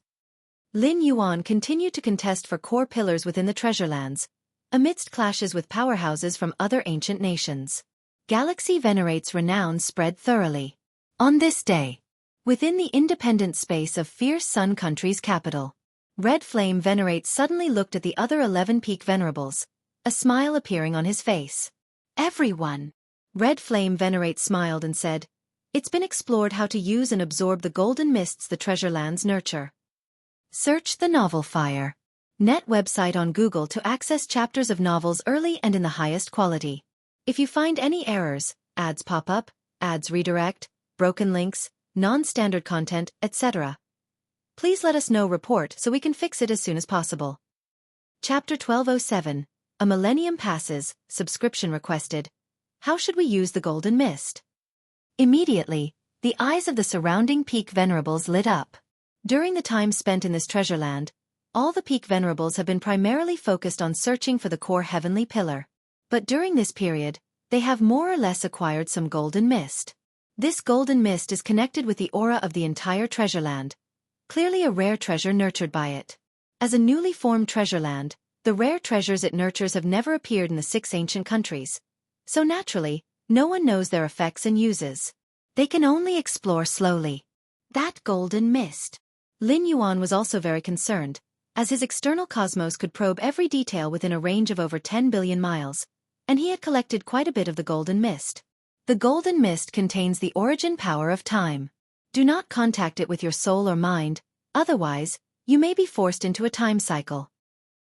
Lin Yuan continued to contest for core pillars within the Treasurelands, amidst clashes with powerhouses from other ancient nations. Galaxy Venerate's renown spread thoroughly. On this day, within the independent space of Fierce Sun Country's capital, Red Flame Venerate suddenly looked at the other 11 peak venerables, a smile appearing on his face. Everyone. Red Flame Venerate smiled and said, "It's been explored how to use and absorb the golden mists the Treasurelands nurture. Search the novel Fire. Net website on Google to access chapters of novels early and in the highest quality. If you find any errors, ads pop up, ads redirect, broken links, non-standard content, etc., please let us know report so we can fix it as soon as possible." Chapter 1207, A Millennium Passes, Subscription Requested. How should we use the Golden Mist? Immediately, the eyes of the surrounding peak venerables lit up. During the time spent in this treasure land, all the peak venerables have been primarily focused on searching for the core heavenly pillar. But during this period, they have more or less acquired some golden mist. This golden mist is connected with the aura of the entire treasure land, clearly a rare treasure nurtured by it. As a newly formed treasure land, the rare treasures it nurtures have never appeared in the 6 ancient countries. So naturally, no one knows their effects and uses. They can only explore slowly. That golden mist. Lin Yuan was also very concerned, as his external cosmos could probe every detail within a range of over 10 billion miles, and he had collected quite a bit of the golden mist. The golden mist contains the origin power of time. Do not contact it with your soul or mind, otherwise, you may be forced into a time cycle.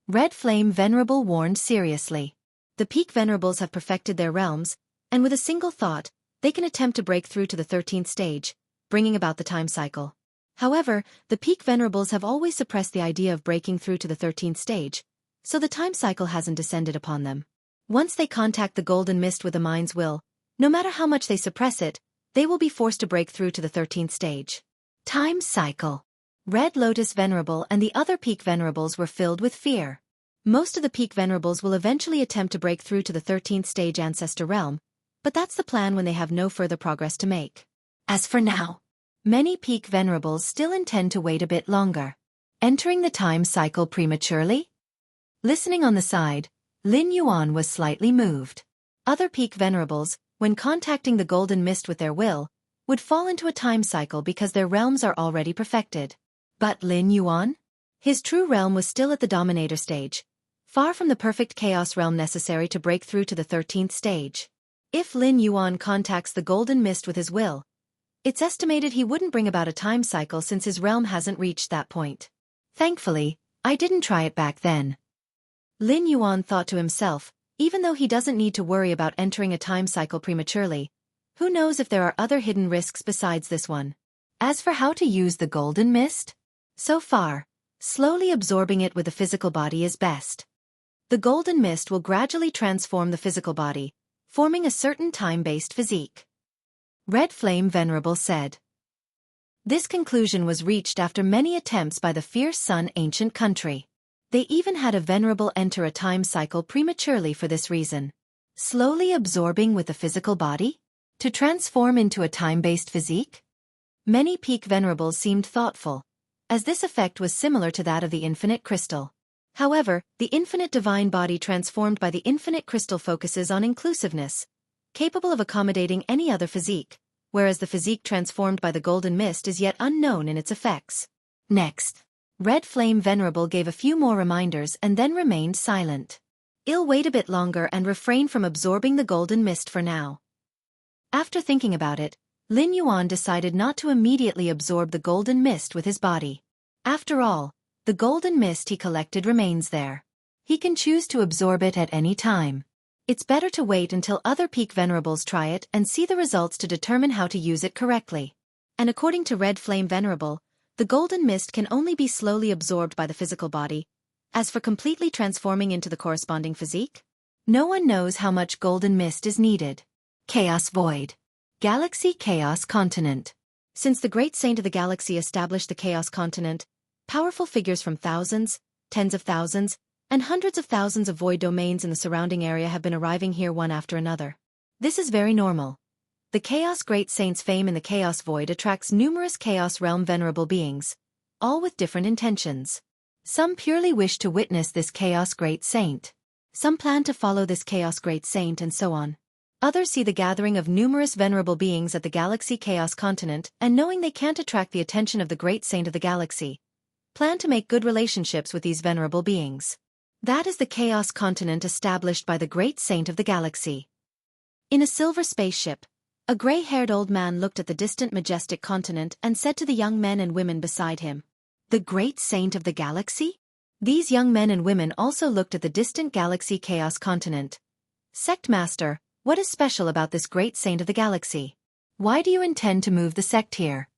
Red Flame Venerable warned seriously. The peak venerables have perfected their realms, and with a single thought, they can attempt to break through to the 13th stage, bringing about the time cycle. However, the peak venerables have always suppressed the idea of breaking through to the 13th stage, so the time cycle hasn't descended upon them. Once they contact the golden mist with a mind's will, no matter how much they suppress it, they will be forced to break through to the 13th stage. Time cycle. Red Lotus Venerable and the other peak venerables were filled with fear. Most of the peak venerables will eventually attempt to break through to the 13th stage ancestor realm, but that's the plan when they have no further progress to make. As for now, many peak venerables still intend to wait a bit longer. Entering the time cycle prematurely? Listening on the side, Lin Yuan was slightly moved. Other peak venerables, when contacting the golden mist with their will, would fall into a time cycle because their realms are already perfected. But Lin Yuan? His true realm was still at the dominator stage, far from the perfect chaos realm necessary to break through to the 13th stage. If Lin Yuan contacts the golden mist with his will, it's estimated he wouldn't bring about a time cycle since his realm hasn't reached that point. Thankfully, I didn't try it back then. Lin Yuan thought to himself, even though he doesn't need to worry about entering a time cycle prematurely, who knows if there are other hidden risks besides this one. As for how to use the golden mist? So far, slowly absorbing it with the physical body is best. The golden mist will gradually transform the physical body, forming a certain time-based physique. Red Flame Venerable said. This conclusion was reached after many attempts by the Fierce Sun ancient country. They even had a venerable enter a time cycle prematurely for this reason. Slowly absorbing with the physical body? To transform into a time-based physique? Many peak venerables seemed thoughtful, as this effect was similar to that of the infinite crystal. However, the infinite divine body transformed by the infinite crystal focuses on inclusiveness, capable of accommodating any other physique, whereas the physique transformed by the golden mist is yet unknown in its effects. Next, Red Flame Venerable gave a few more reminders and then remained silent. I'll wait a bit longer and refrain from absorbing the golden mist for now. After thinking about it, Lin Yuan decided not to immediately absorb the golden mist with his body. After all, the golden mist he collected remains there. He can choose to absorb it at any time. It's better to wait until other peak venerables try it and see the results to determine how to use it correctly. And according to Red Flame Venerable, the golden mist can only be slowly absorbed by the physical body. As for completely transforming into the corresponding physique, No one knows how much golden mist is needed. Chaos Void. Galaxy Chaos Continent. Since the great saint of the galaxy established the Chaos Continent, powerful figures from thousands, tens of thousands, and hundreds of thousands of void domains in the surrounding area have been arriving here one after another. This is very normal. The Chaos Great Saint's fame in the Chaos Void attracts numerous Chaos Realm venerable beings, all with different intentions. Some purely wish to witness this Chaos Great Saint. Some plan to follow this Chaos Great Saint and so on. Others see the gathering of numerous venerable beings at the Galaxy Chaos Continent and knowing they can't attract the attention of the Great Saint of the Galaxy, plan to make good relationships with these venerable beings. That is the Chaos Continent established by the Great Saint of the Galaxy. In a silver spaceship, a gray-haired old man looked at the distant majestic continent and said to the young men and women beside him, "The Great Saint of the Galaxy?" These young men and women also looked at the distant Galaxy Chaos Continent. "Sect Master, what is special about this Great Saint of the Galaxy? Why do you intend to move the sect here?"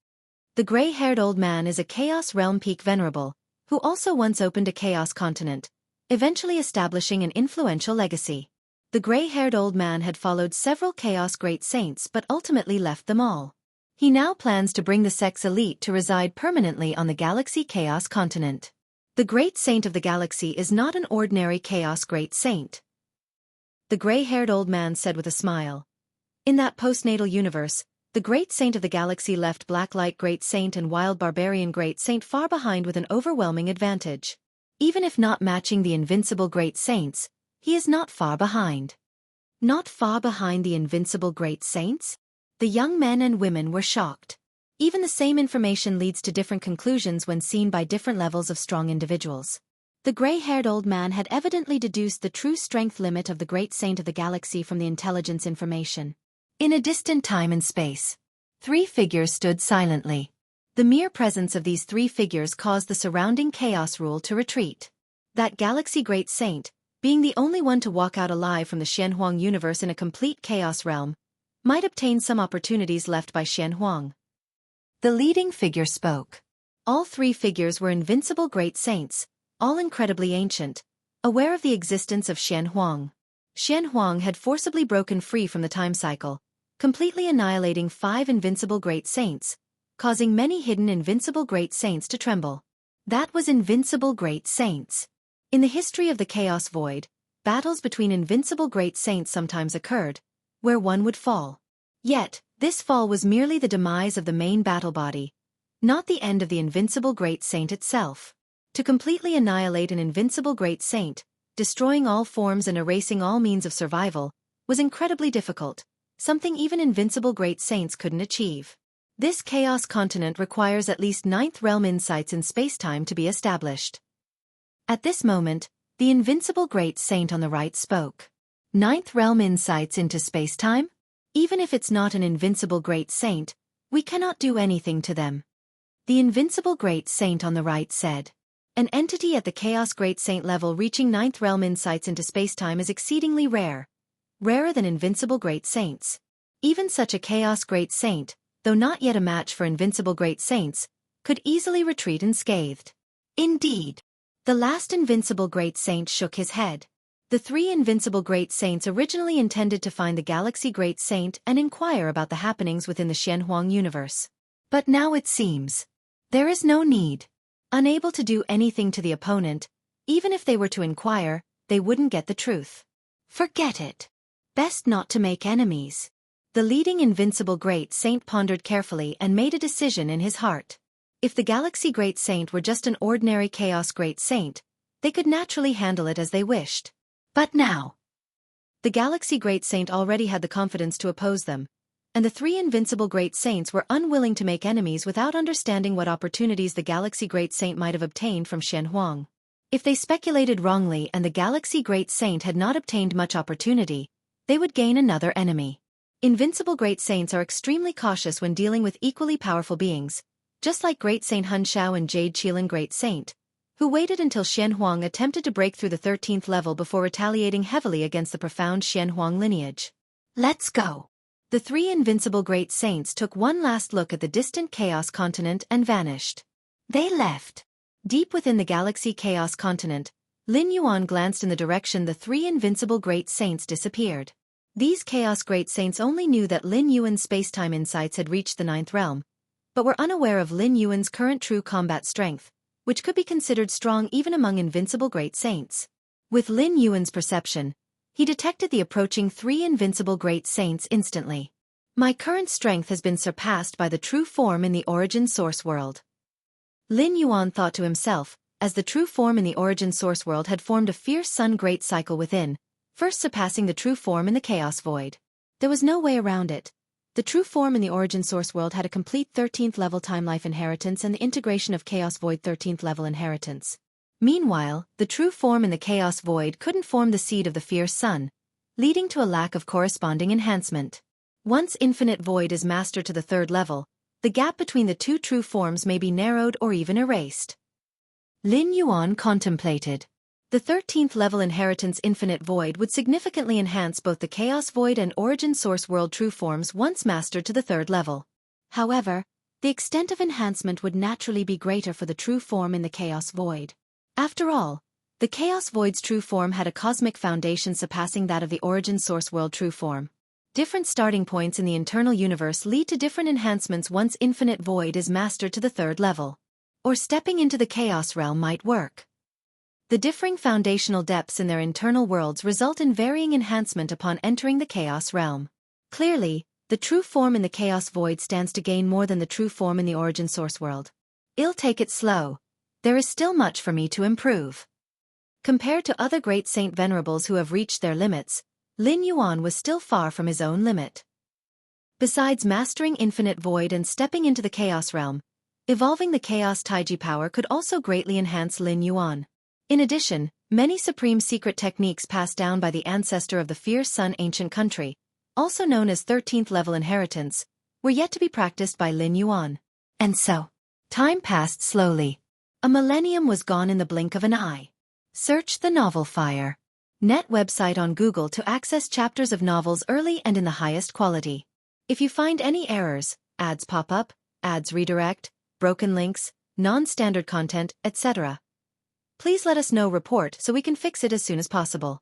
The gray-haired old man is a Chaos Realm Peak Venerable, who also once opened a Chaos Continent, eventually establishing an influential legacy. The gray-haired old man had followed several Chaos Great Saints but ultimately left them all. He now plans to bring the sect's elite to reside permanently on the Galaxy Chaos Continent. The Great Saint of the Galaxy is not an ordinary Chaos Great Saint. The gray-haired old man said with a smile. In that postnatal universe, the Great Saint of the Galaxy left Blacklight Great Saint and Wild Barbarian Great Saint far behind with an overwhelming advantage. Even if not matching the invincible Great Saints, he is not far behind. Not far behind the invincible Great Saints? The young men and women were shocked. Even the same information leads to different conclusions when seen by different levels of strong individuals. The gray-haired old man had evidently deduced the true strength limit of the Great Saint of the Galaxy from the intelligence information. In a distant time and space, three figures stood silently. The mere presence of these three figures caused the surrounding chaos rule to retreat. That Galaxy Great Saint, being the only one to walk out alive from the Xianhuang universe in a complete chaos realm, might obtain some opportunities left by Xianhuang. The leading figure spoke. All three figures were invincible Great Saints, all incredibly ancient, aware of the existence of Xianhuang. Xianhuang had forcibly broken free from the time cycle, completely annihilating 5 invincible Great Saints, causing many hidden invincible Great Saints to tremble. That was invincible Great Saints. In the history of the Chaos Void, battles between invincible Great Saints sometimes occurred, where one would fall. Yet, this fall was merely the demise of the main battle body, not the end of the invincible Great Saint itself. To completely annihilate an invincible Great Saint, destroying all forms and erasing all means of survival, was incredibly difficult, something even invincible Great Saints couldn't achieve. This Chaos Continent requires at least 9th Realm insights in spacetime to be established. At this moment, the invincible Great Saint on the right spoke. 9th Realm insights into spacetime? Even if it's not an invincible Great Saint, we cannot do anything to them. The invincible Great Saint on the right said. An entity at the Chaos Great Saint level reaching 9th Realm insights into spacetime is exceedingly rare. Rarer than invincible Great Saints. Even such a Chaos Great Saint, though not yet a match for invincible Great Saints, could easily retreat unscathed. Indeed. The last invincible Great Saint shook his head. The 3 invincible Great Saints originally intended to find the Galaxy Great Saint and inquire about the happenings within the Xianhuang universe. But now it seems there is no need. Unable to do anything to the opponent, even if they were to inquire, they wouldn't get the truth. Forget it. Best not to make enemies. The leading invincible Great Saint pondered carefully and made a decision in his heart. If the Galaxy Great Saint were just an ordinary Chaos Great Saint, they could naturally handle it as they wished. But now, the Galaxy Great Saint already had the confidence to oppose them, and the 3 invincible Great Saints were unwilling to make enemies without understanding what opportunities the Galaxy Great Saint might have obtained from Xianhuang. If they speculated wrongly and the Galaxy Great Saint had not obtained much opportunity, they would gain another enemy. Invincible Great Saints are extremely cautious when dealing with equally powerful beings, just like Great Saint Hunshao and Jade Qilin Great Saint, who waited until Xianhuang attempted to break through the 13th level before retaliating heavily against the profound Xianhuang lineage. Let's go. The 3 invincible Great Saints took one last look at the distant Chaos Continent and vanished. They left. Deep within the Galaxy Chaos Continent, Lin Yuan glanced in the direction the three invincible great saints disappeared. These chaos great saints only knew that Lin Yuan's spacetime insights had reached the 9th realm, but were unaware of Lin Yuan's current true combat strength, which could be considered strong even among invincible great saints. With Lin Yuan's perception, he detected the approaching three invincible great saints instantly. My current strength has been surpassed by the true form in the origin source world. Lin Yuan thought to himself, as the true form in the origin source world had formed a fierce sun great cycle within, first surpassing the true form in the chaos void. There was no way around it. The true form in the origin source world had a complete 13th level time life inheritance and the integration of chaos void 13th level inheritance. Meanwhile, the true form in the chaos void couldn't form the seed of the fierce sun, leading to a lack of corresponding enhancement. Once infinite void is mastered to the 3rd level, the gap between the two true forms may be narrowed or even erased. Lin Yuan contemplated. The 13th level inheritance infinite void would significantly enhance both the chaos void and origin source world true forms once mastered to the 3rd level. However, the extent of enhancement would naturally be greater for the true form in the chaos void. After all, the chaos void's true form had a cosmic foundation surpassing that of the origin source world true form. Different starting points in the internal universe lead to different enhancements once infinite void is mastered to the 3rd level. Or stepping into the chaos realm might work. The differing foundational depths in their internal worlds result in varying enhancement upon entering the chaos realm. Clearly, the true form in the chaos void stands to gain more than the true form in the origin source world. I'll take it slow. There is still much for me to improve. Compared to other great saint venerables who have reached their limits, Lin Yuan was still far from his own limit. Besides mastering infinite void and stepping into the chaos realm, evolving the chaos taiji power could also greatly enhance Lin Yuan. In addition, many supreme secret techniques passed down by the ancestor of the fierce sun ancient country, also known as 13th level inheritance, were yet to be practiced by Lin Yuan. And so, time passed slowly. A millennium was gone in the blink of an eye. Search the novel Fire. Net website on Google to access chapters of novels early and in the highest quality. If you find any errors, ads pop up, ads redirect, broken links, non-standard content, etc., please let us know report so we can fix it as soon as possible.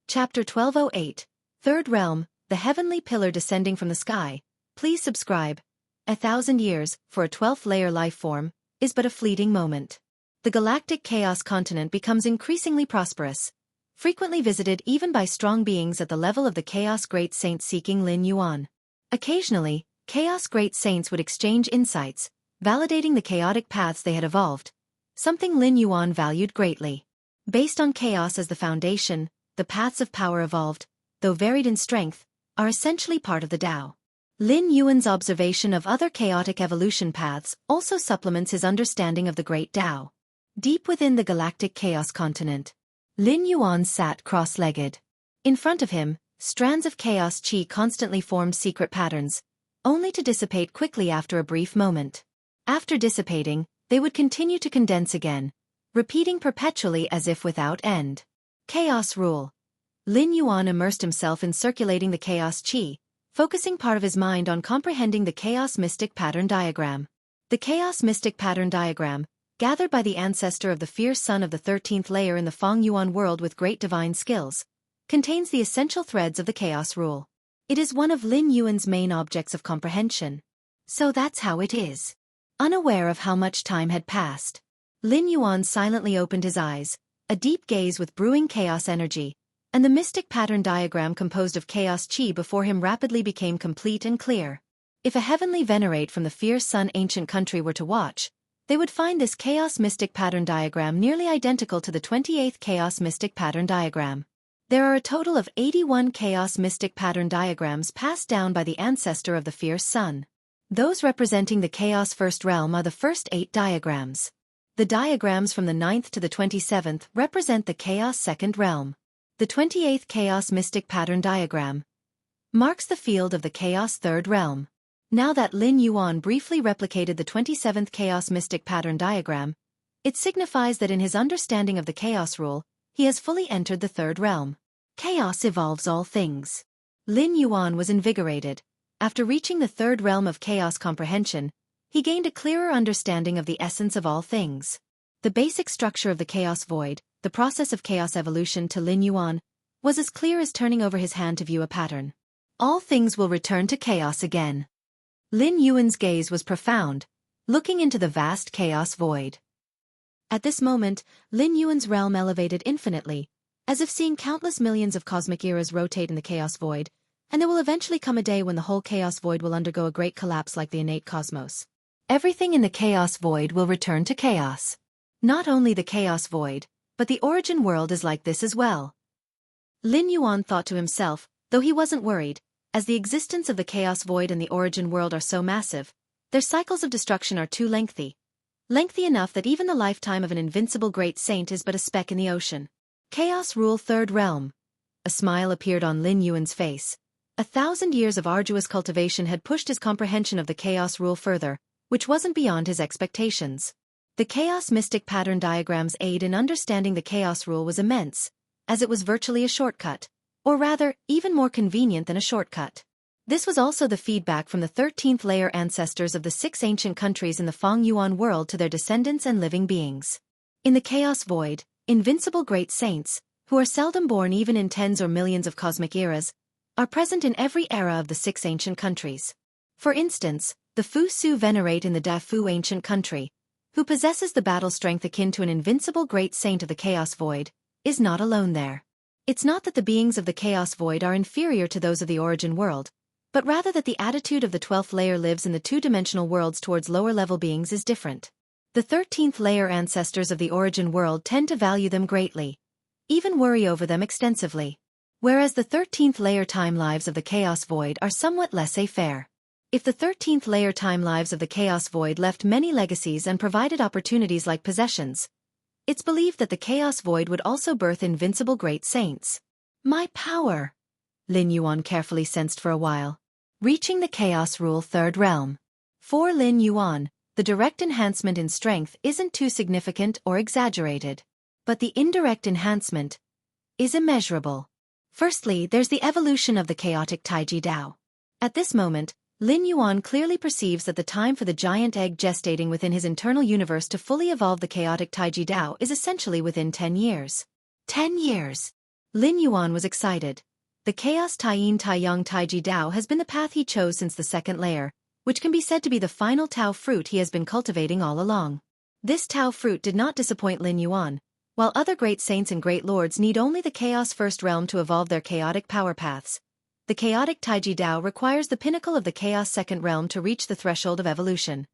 Chapter 1208, 3rd Realm, the Heavenly Pillar Descending from the Sky. Please subscribe. 1,000 years, for a 12th layer life form, is but a fleeting moment. The galactic chaos continent becomes increasingly prosperous, frequently visited even by strong beings at the level of the Chaos Great Saints seeking Lin Yuan. Occasionally, Chaos Great Saints would exchange insights, validating the chaotic paths they had evolved, something Lin Yuan valued greatly. Based on chaos as the foundation, the paths of power evolved, though varied in strength, are essentially part of the Tao. Lin Yuan's observation of other chaotic evolution paths also supplements his understanding of the Great Tao. Deep within the galactic chaos continent, Lin Yuan sat cross-legged. In front of him, strands of chaos chi constantly formed secret patterns, only to dissipate quickly after a brief moment. After dissipating, they would continue to condense again, repeating perpetually as if without end. Chaos rule. Lin Yuan immersed himself in circulating the chaos chi, focusing part of his mind on comprehending the chaos mystic pattern diagram. The chaos mystic pattern diagram, gathered by the ancestor of the fierce sun of the 13th layer in the Feng Yuan world with great divine skills, contains the essential threads of the chaos rule. It is one of Lin Yuan's main objects of comprehension. So that's how it is. Unaware of how much time had passed, Lin Yuan silently opened his eyes, a deep gaze with brewing chaos energy, and the mystic pattern diagram composed of chaos chi before him rapidly became complete and clear. If a heavenly venerate from the fierce sun ancient country were to watch, they would find this chaos mystic pattern diagram nearly identical to the 28th chaos mystic pattern diagram. There are a total of 81 chaos mystic pattern diagrams passed down by the ancestor of the fierce sun. Those representing the chaos first realm are the first 8 diagrams. The diagrams from the 9th to the 27th represent the chaos second realm. The 28th chaos mystic pattern diagram marks the field of the chaos third realm. Now that Lin Yuan briefly replicated the 27th chaos mystic pattern diagram, it signifies that in his understanding of the chaos rule, he has fully entered the third realm. Chaos evolves all things. Lin Yuan was invigorated. After reaching the third realm of chaos comprehension, he gained a clearer understanding of the essence of all things. The basic structure of the chaos void, the process of chaos evolution to Lin Yuan, was as clear as turning over his hand to view a pattern. All things will return to chaos again. Lin Yuan's gaze was profound, looking into the vast chaos void. At this moment, Lin Yuan's realm elevated infinitely, as if seeing countless millions of cosmic eras rotate in the chaos void, and there will eventually come a day when the whole chaos void will undergo a great collapse like the innate cosmos. Everything in the chaos void will return to chaos. Not only the chaos void, but the origin world is like this as well. Lin Yuan thought to himself, though he wasn't worried, as the existence of the chaos void and the origin world are so massive, their cycles of destruction are too lengthy. Lengthy enough that even the lifetime of an invincible great saint is but a speck in the ocean. Chaos rule Third Realm. A smile appeared on Lin Yuan's face. 1,000 years of arduous cultivation had pushed his comprehension of the chaos rule further, which wasn't beyond his expectations. The chaos mystic pattern diagram's aid in understanding the chaos rule was immense, as it was virtually a shortcut, or rather, even more convenient than a shortcut. This was also the feedback from the 13th layer ancestors of the 6 ancient countries in the Feng Yuan world to their descendants and living beings. In the chaos void, invincible great saints, who are seldom born even in tens or millions of cosmic eras, are present in every era of the 6 ancient countries. For instance, the Fu Su venerate in the Da Fu ancient country, who possesses the battle strength akin to an invincible great saint of the chaos void, is not alone there. It's not that the beings of the chaos void are inferior to those of the origin world, but rather that the attitude of the 12th layer lives in the two-dimensional worlds towards lower-level beings is different. The 13th layer ancestors of the origin world tend to value them greatly, even worry over them extensively, whereas the 13th layer time lives of the chaos void are somewhat laissez-faire. If the 13th layer time lives of the chaos void left many legacies and provided opportunities like possessions, it's believed that the chaos void would also birth invincible great saints. My power! Lin Yuan carefully sensed for a while. Reaching the chaos rule Third Realm. For Lin Yuan, the direct enhancement in strength isn't too significant or exaggerated. But the indirect enhancement is immeasurable. Firstly, there's the evolution of the chaotic Taiji Dao. At this moment, Lin Yuan clearly perceives that the time for the giant egg gestating within his internal universe to fully evolve the chaotic Taiji Dao is essentially within 10 years. 10 years! Lin Yuan was excited. The Chaos Taiyin Taiyang Taiji Dao has been the path he chose since the second layer, which can be said to be the final Tao fruit he has been cultivating all along. This Tao fruit did not disappoint Lin Yuan. While other great saints and great lords need only the Chaos First Realm to evolve their chaotic power paths, the chaotic Taiji Dao requires the pinnacle of the Chaos Second Realm to reach the threshold of evolution.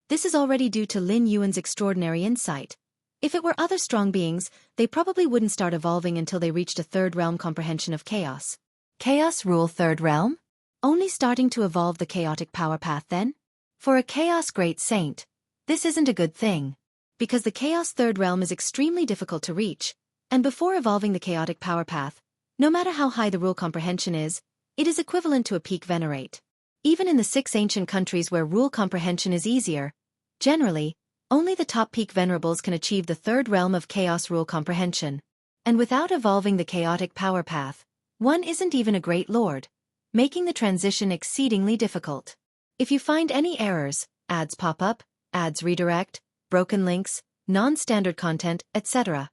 This is already due to Lin Yuan's extraordinary insight. If it were other strong beings, they probably wouldn't start evolving until they reached a Third Realm comprehension of chaos. Chaos rule Third Realm? Only starting to evolve the chaotic power path then? For a Chaos Great Saint, this isn't a good thing. Because the Chaos Third Realm is extremely difficult to reach, and before evolving the chaotic power path, no matter how high the rule comprehension is, it is equivalent to a peak venerate. Even in the 6 ancient countries where rule comprehension is easier, generally, only the top peak venerables can achieve the Third Realm of chaos rule comprehension. And without evolving the chaotic power path, one isn't even a great lord, making the transition exceedingly difficult. If you find any errors, ads pop up, ads redirect, broken links, non-standard content, etc.,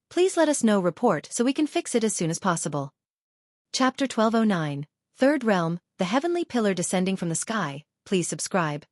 please let us know. Report so we can fix it as soon as possible. Chapter 1209, Third Realm, the Heavenly Pillar Descending from the Sky. Please subscribe.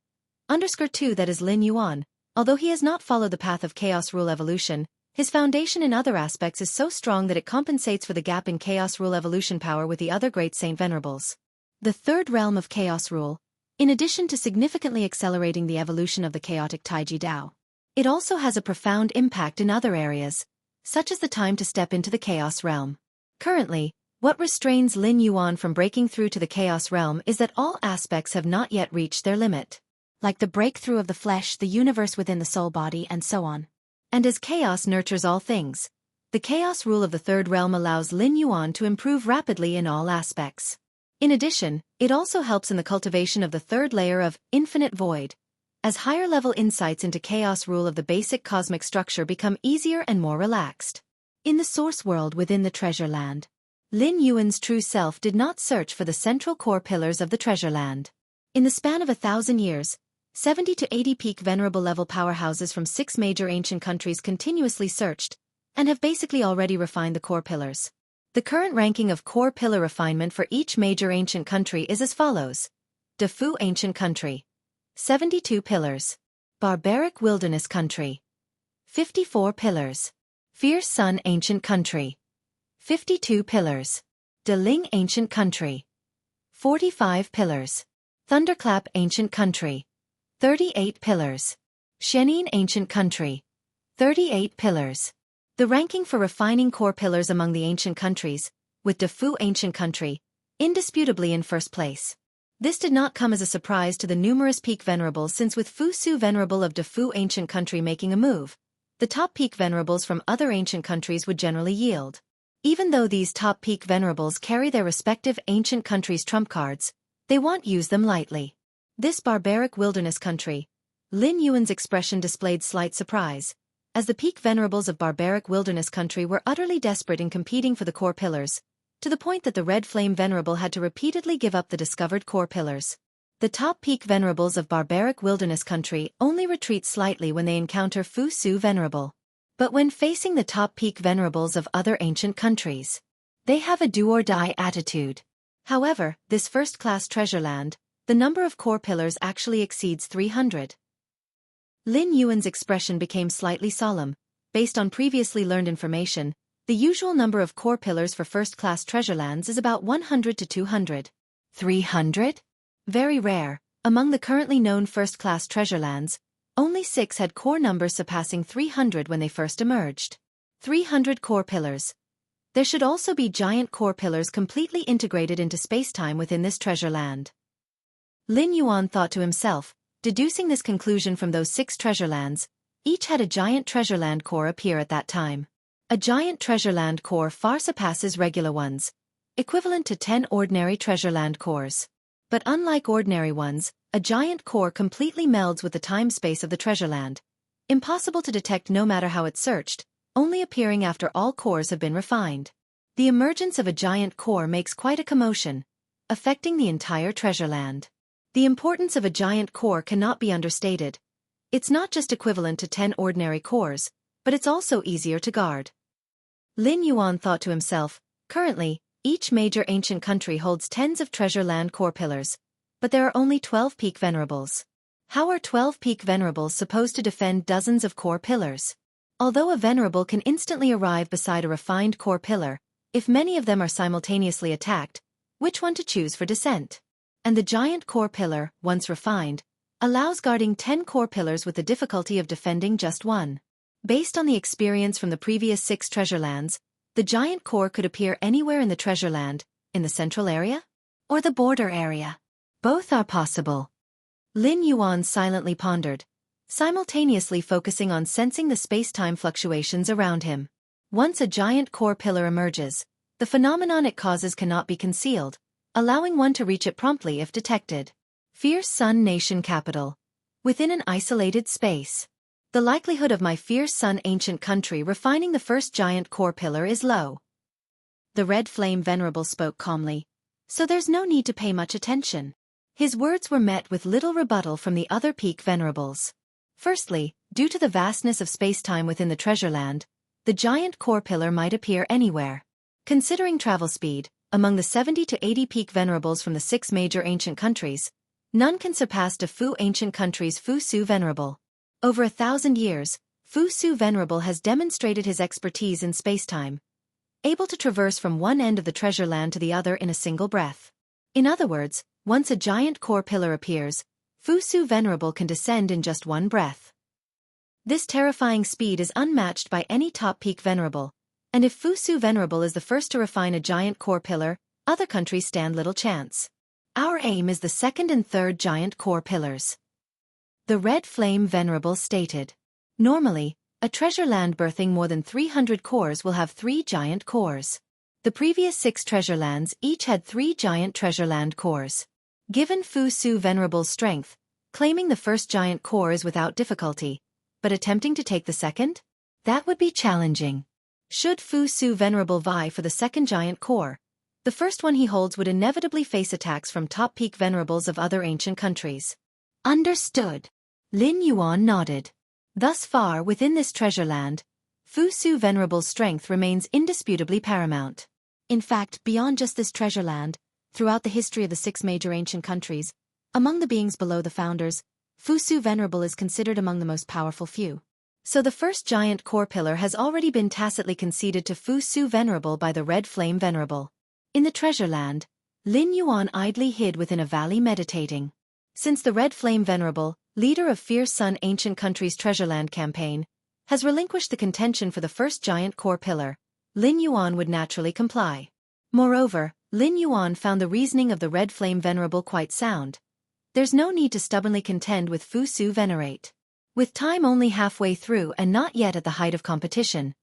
_2 That is Lin Yuan. Although he has not followed the path of chaos rule evolution, his foundation in other aspects is so strong that it compensates for the gap in chaos rule evolution power with the other great saint venerables. The Third Realm of chaos rule, in addition to significantly accelerating the evolution of the chaotic Taiji Dao, it also has a profound impact in other areas, such as the time to step into the Chaos Realm. Currently, what restrains Lin Yuan from breaking through to the Chaos Realm is that all aspects have not yet reached their limit. Like the breakthrough of the flesh, the universe within the soul body, and so on. And as chaos nurtures all things, the chaos rule of the Third Realm allows Lin Yuan to improve rapidly in all aspects. In addition, it also helps in the cultivation of the third layer of infinite void, as higher-level insights into chaos rule of the basic cosmic structure become easier and more relaxed. In the source world within the treasure land, Lin Yuan's true self did not search for the central core pillars of the treasure land. In the span of 1,000 years, 70 to 80 peak venerable level powerhouses from 6 major ancient countries continuously searched, and have basically already refined the core pillars. The current ranking of core pillar refinement for each major ancient country is as follows. Defu Ancient Country. 72 pillars. Barbaric Wilderness Country. 54 pillars. Fierce Sun Ancient Country. 52 pillars. Deling Ancient Country. 45 pillars. Thunderclap Ancient Country. 38 pillars. Shenin Ancient Country. 38 pillars. The ranking for refining core pillars among the ancient countries, with Defu Ancient Country, indisputably in first place. This did not come as a surprise to the numerous peak venerables, since with Fusu Venerable of Defu Ancient Country making a move, the top peak venerables from other ancient countries would generally yield. Even though these top peak venerables carry their respective ancient countries' trump cards, they won't use them lightly. This barbaric wilderness country, Lin Yuan's expression displayed slight surprise, as the peak venerables of barbaric wilderness country were utterly desperate in competing for the core pillars, to the point that the Red Flame Venerable had to repeatedly give up the discovered core pillars. The top peak venerables of barbaric wilderness country only retreat slightly when they encounter Fusu Venerable. But when facing the top peak venerables of other ancient countries, they have a do-or-die attitude. However, this first-class treasure land, the number of core pillars actually exceeds 300. Lin Yuan's expression became slightly solemn. Based on previously learned information, the usual number of core pillars for first-class treasure lands is about 100 to 200. 300? Very rare. Among the currently known first-class treasure lands, only 6 had core numbers surpassing 300 when they first emerged. 300 core pillars. There should also be giant core pillars completely integrated into space-time within this treasure land. Lin Yuan thought to himself, deducing this conclusion from those 6 treasure lands, each had a giant treasure land core appear at that time. A giant treasure land core far surpasses regular ones, equivalent to 10 ordinary treasure land cores. But unlike ordinary ones, a giant core completely melds with the time-space of the treasure land, impossible to detect no matter how it's searched, only appearing after all cores have been refined. The emergence of a giant core makes quite a commotion, affecting the entire treasure land. The importance of a giant core cannot be understated. It's not just equivalent to 10 ordinary cores, but it's also easier to guard. Lin Yuan thought to himself, currently, each major ancient country holds tens of treasure land core pillars, but there are only 12 peak venerables. How are 12 peak venerables supposed to defend dozens of core pillars? Although a venerable can instantly arrive beside a refined core pillar, if many of them are simultaneously attacked, which one to choose for descent? And the giant core pillar, once refined, allows guarding 10 core pillars with the difficulty of defending just one. Based on the experience from the previous 6 treasure lands, the giant core could appear anywhere in the treasure land, in the central area, or the border area. Both are possible. Lin Yuan silently pondered, simultaneously focusing on sensing the space-time fluctuations around him. Once a giant core pillar emerges, the phenomenon it causes cannot be concealed, allowing one to reach it promptly if detected. Fierce Sun Nation Capital. Within an isolated space. The likelihood of my Fierce Sun ancient country refining the first giant core pillar is low. The Red Flame Venerable spoke calmly, so there's no need to pay much attention. His words were met with little rebuttal from the other peak venerables. Firstly, due to the vastness of space-time within the treasure land, the giant core pillar might appear anywhere. Considering travel speed, among the 70 to 80 peak venerables from the 6 major ancient countries, none can surpass Defu Ancient Country's Fusu Venerable. Over 1,000 years, Fusu Venerable has demonstrated his expertise in space-time, able to traverse from one end of the treasure land to the other in a single breath. In other words, once a giant core pillar appears, Fusu Venerable can descend in just one breath. This terrifying speed is unmatched by any top peak venerable, and if Fusu Venerable is the first to refine a giant core pillar, other countries stand little chance. Our aim is the second and third giant core pillars. The Red Flame Venerable stated. Normally, a treasure land birthing more than 300 cores will have 3 giant cores. The previous 6 treasure lands each had 3 giant treasure land cores. Given Fusu Venerable's strength, claiming the first giant core is without difficulty, but attempting to take the second? That would be challenging. Should Fusu Venerable vie for the second giant core, the first one he holds would inevitably face attacks from top peak venerables of other ancient countries. Understood. Lin Yuan nodded. Thus far within this treasure land, Fu Su Venerable's strength remains indisputably paramount. In fact, beyond just this treasure land, throughout the history of the 6 major ancient countries, among the beings below the founders, Fu Su Venerable is considered among the most powerful few. So the first giant core pillar has already been tacitly conceded to Fu Su Venerable by the Red Flame Venerable. In the treasure land, Lin Yuan idly hid within a valley meditating. Since the Red Flame Venerable, leader of Fierce Sun Ancient Country's Treasureland campaign, has relinquished the contention for the first giant core pillar, Lin Yuan would naturally comply. Moreover, Lin Yuan found the reasoning of the Red Flame Venerable quite sound. There's no need to stubbornly contend with Fu Su Venerate. With time only halfway through and not yet at the height of competition,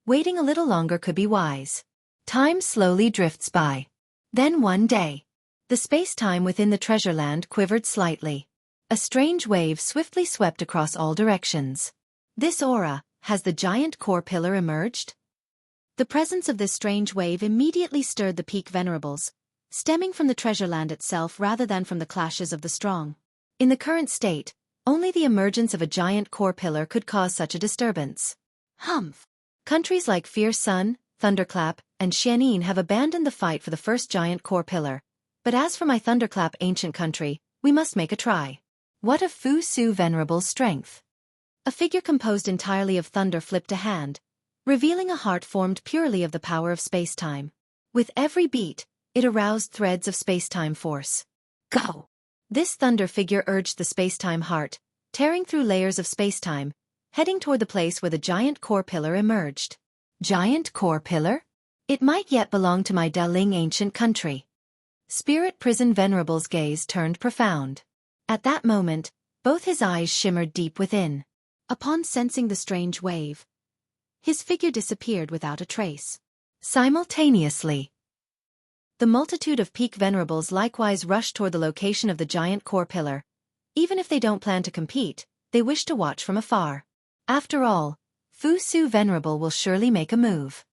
waiting a little longer could be wise. Time slowly drifts by. Then one day, the space-time within the treasure land quivered slightly. A strange wave swiftly swept across all directions. This aura, has the giant core pillar emerged? The presence of this strange wave immediately stirred the peak venerables, stemming from the treasure land itself rather than from the clashes of the strong. In the current state, only the emergence of a giant core pillar could cause such a disturbance. Humph! Countries like Fierce Sun, Thunderclap, and Xianin have abandoned the fight for the first giant core pillar. But as for my Thunderclap ancient country, we must make a try. What of Fu Su Venerable's strength? A figure composed entirely of thunder flipped a hand, revealing a heart formed purely of the power of space-time. With every beat, it aroused threads of space-time force. Go! This thunder figure urged the space-time heart, tearing through layers of space-time, heading toward the place where the giant core pillar emerged. Giant core pillar? It might yet belong to my Daling ancient country. Spirit Prison Venerable's gaze turned profound. At that moment, both his eyes shimmered deep within. Upon sensing the strange wave, his figure disappeared without a trace. Simultaneously, the multitude of peak venerables likewise rushed toward the location of the giant core pillar. Even if they don't plan to compete, they wish to watch from afar. After all, Fu Su Venerable will surely make a move.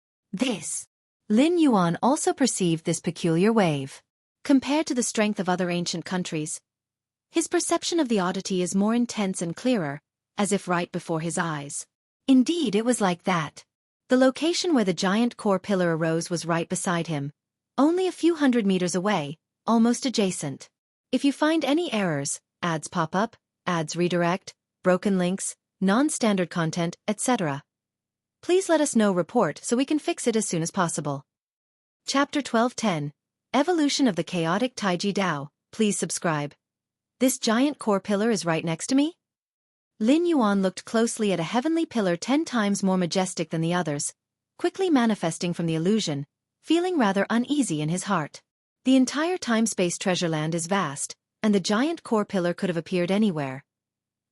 Lin Yuan also perceived this peculiar wave. Compared to the strength of other ancient countries, his perception of the oddity is more intense and clearer, as if right before his eyes. Indeed, it was like that. The location where the giant core pillar arose was right beside him, only a few hundred meters away, almost adjacent. If you find any errors, ads pop up, ads redirect, broken links, non-standard content, etc., please let us know. Report so we can fix it as soon as possible. Chapter 12:10 Evolution of the Chaotic Taiji Dao. Please subscribe. This giant core pillar is right next to me? Lin Yuan looked closely at a heavenly pillar 10 times more majestic than the others, quickly manifesting from the illusion, feeling rather uneasy in his heart. The entire time-space treasure land is vast, and the giant core pillar could have appeared anywhere.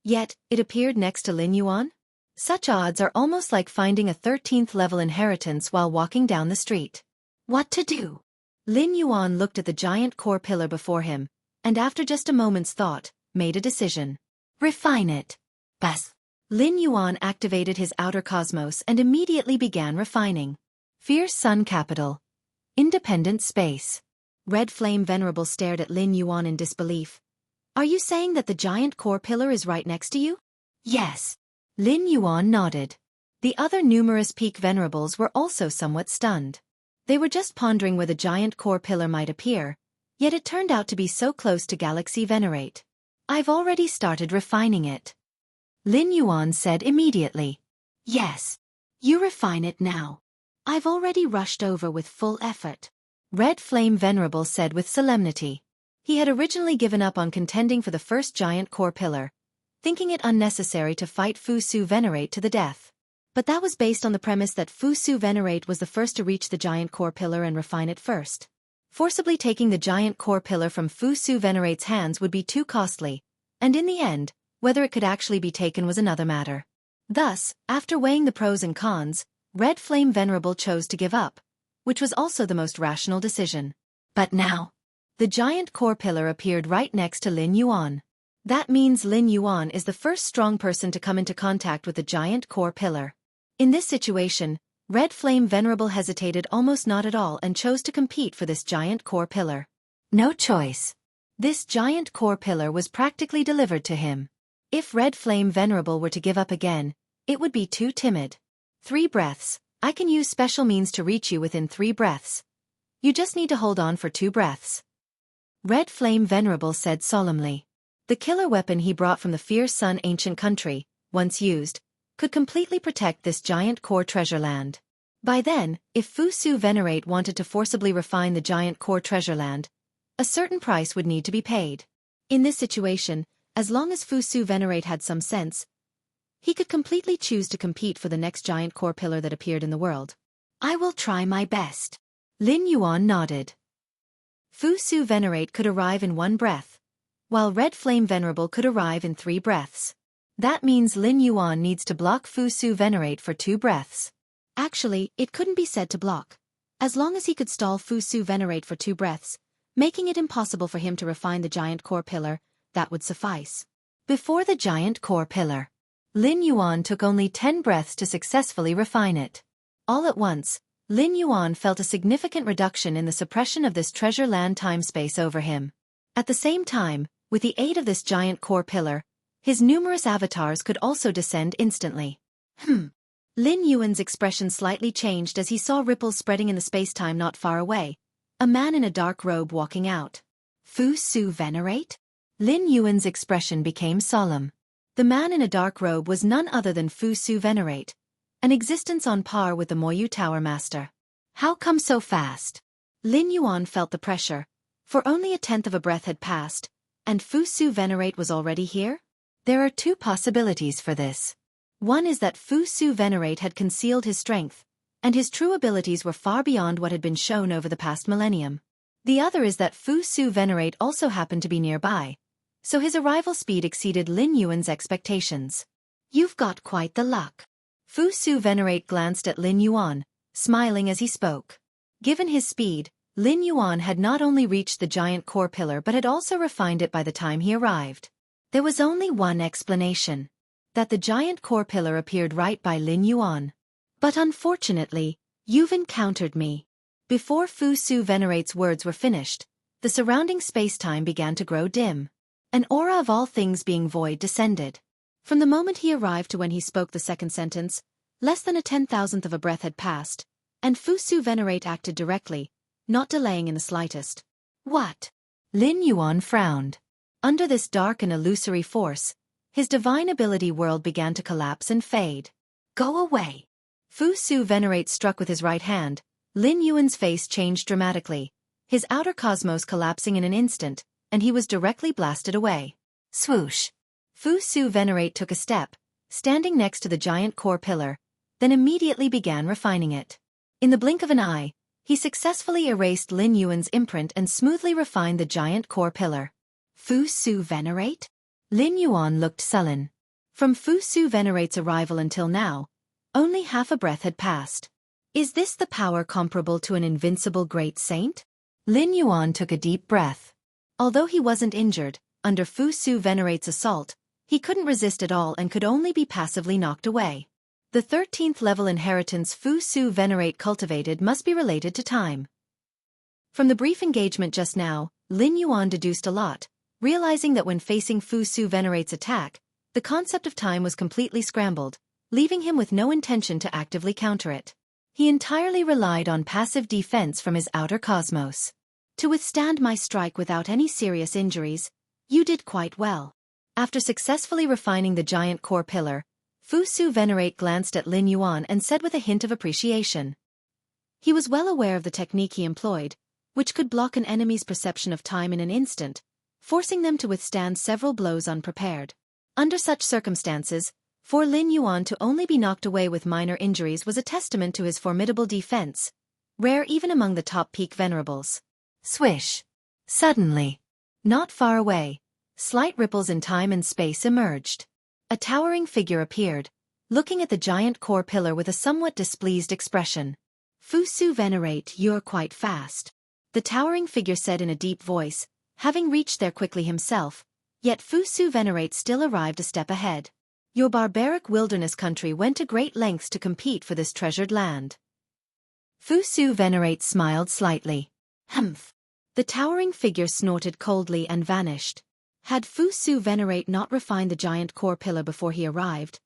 Yet, it appeared next to Lin Yuan? Such odds are almost like finding a 13th-level inheritance while walking down the street. What to do? Lin Yuan looked at the giant core pillar before him, and after just a moment's thought, made a decision. Refine it. Bas. Lin Yuan activated his outer cosmos and immediately began refining. Fierce Sun Capital. Independent space. Red Flame Venerable stared at Lin Yuan in disbelief. Are you saying that the giant core pillar is right next to you? Yes. Lin Yuan nodded. The other numerous peak venerables were also somewhat stunned. They were just pondering where the giant core pillar might appear, yet it turned out to be so close to Galaxy Venerate. I've already started refining it. Lin Yuan said immediately. Yes. You refine it now. I've already rushed over with full effort. Red Flame Venerable said with solemnity. He had originally given up on contending for the first giant core pillar, thinking it unnecessary to fight Fu Su Venerate to the death. But that was based on the premise that Fu Su Venerate was the first to reach the giant core pillar and refine it first. Forcibly taking the giant core pillar from Fu Su Venerate's hands would be too costly, and in the end, whether it could actually be taken was another matter. Thus, after weighing the pros and cons, Red Flame Venerable chose to give up, which was also the most rational decision. But now, the giant core pillar appeared right next to Lin Yuan. That means Lin Yuan is the first strong person to come into contact with the giant core pillar. In this situation, Red Flame Venerable hesitated almost not at all and chose to compete for this giant core pillar. No choice. This giant core pillar was practically delivered to him. If Red Flame Venerable were to give up again, it would be too timid. 3 breaths. I can use special means to reach you within 3 breaths. You just need to hold on for 2 breaths. Red Flame Venerable said solemnly. The killer weapon he brought from the Fierce Sun ancient country, once used, could completely protect this giant core treasure land. By then, if Fu Su Venerate wanted to forcibly refine the giant core treasure land, a certain price would need to be paid. In this situation, as long as Fu Su Venerate had some sense, he could completely choose to compete for the next giant core pillar that appeared in the world. I will try my best. Lin Yuan nodded. Fu Su Venerate could arrive in 1 breath, while Red Flame Venerable could arrive in 3 breaths. That means Lin Yuan needs to block Fu Su Venerate for 2 breaths. Actually, it couldn't be said to block. As long as he could stall Fu Su Venerate for 2 breaths, making it impossible for him to refine the giant core pillar, that would suffice. Before the giant core pillar, Lin Yuan took only 10 breaths to successfully refine it. All at once, Lin Yuan felt a significant reduction in the suppression of this treasure land time-space over him. At the same time, with the aid of this giant core pillar, his numerous avatars could also descend instantly. Lin Yuan's expression slightly changed as he saw ripples spreading in the space-time not far away. A man in a dark robe walking out. Fu Su Venerate? Lin Yuan's expression became solemn. The man in a dark robe was none other than Fu Su Venerate, an existence on par with the Moyu Tower Master. How come so fast? Lin Yuan felt the pressure, for only a tenth of a breath had passed, and Fu Su Venerate was already here? There are 2 possibilities for this. One is that Fu Su Venerate had concealed his strength, and his true abilities were far beyond what had been shown over the past millennium. The other is that Fu Su Venerate also happened to be nearby, so his arrival speed exceeded Lin Yuan's expectations. You've got quite the luck. Fu Su Venerate glanced at Lin Yuan, smiling as he spoke. Given his speed, Lin Yuan had not only reached the giant core pillar but had also refined it by the time he arrived. There was only one explanation. That the giant core pillar appeared right by Lin Yuan. But unfortunately, you've encountered me. Before Fu Su Venerate's words were finished, the surrounding space-time began to grow dim. An aura of all things being void descended. From the moment he arrived to when he spoke the second sentence, less than a 10,000th of a breath had passed, and Fu Su Venerate acted directly, not delaying in the slightest. What? Lin Yuan frowned. Under this dark and illusory force, his divine ability world began to collapse and fade. Go away. Fu Su Venerate struck with his right hand. Lin Yuan's face changed dramatically, his outer cosmos collapsing in an instant, and he was directly blasted away. Swoosh. Fu Su Venerate took a step, standing next to the giant core pillar, then immediately began refining it. In the blink of an eye, he successfully erased Lin Yuan's imprint and smoothly refined the giant core pillar. Fu Su Venerate? Lin Yuan looked sullen. From Fu Su Venerate's arrival until now, only half a breath had passed. Is this the power comparable to an invincible great saint? Lin Yuan took a deep breath. Although he wasn't injured, under Fu Su Venerate's assault, he couldn't resist at all and could only be passively knocked away. The 13th level inheritance Fu Su Venerate cultivated must be related to time. From the brief engagement just now, Lin Yuan deduced a lot, realizing that when facing Fu Su Venerate's attack, the concept of time was completely scrambled, leaving him with no intention to actively counter it. He entirely relied on passive defense from his outer cosmos. To withstand my strike without any serious injuries, you did quite well. After successfully refining the giant core pillar, Fu Su Venerate glanced at Lin Yuan and said with a hint of appreciation. He was well aware of the technique he employed, which could block an enemy's perception of time in an instant, forcing them to withstand several blows unprepared. Under such circumstances, for Lin Yuan to only be knocked away with minor injuries was a testament to his formidable defense, rare even among the top peak venerables. Swish. Suddenly, not far away, slight ripples in time and space emerged. A towering figure appeared, looking at the giant core pillar with a somewhat displeased expression. Fu Su Venerate, you're quite fast. The towering figure said in a deep voice, having reached there quickly himself, yet Fu Su Venerate still arrived a step ahead. Your barbaric wilderness country went to great lengths to compete for this treasured land. Fu Su Venerate smiled slightly. Humph. The towering figure snorted coldly and vanished. Had Fu Su Venerate not refined the giant core pillar before he arrived,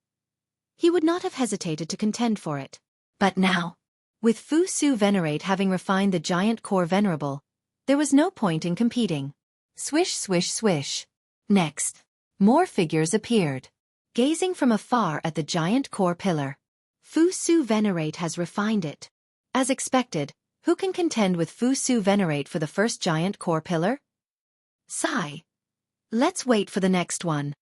he would not have hesitated to contend for it. But now, with Fu Su Venerate having refined the giant core venerable, there was no point in competing. Swish, swish, swish. Next, more figures appeared. Gazing from afar at the giant core pillar, Fu Su Venerate has refined it. As expected, who can contend with Fu Su Venerate for the first giant core pillar? Sigh. Let's wait for the next one.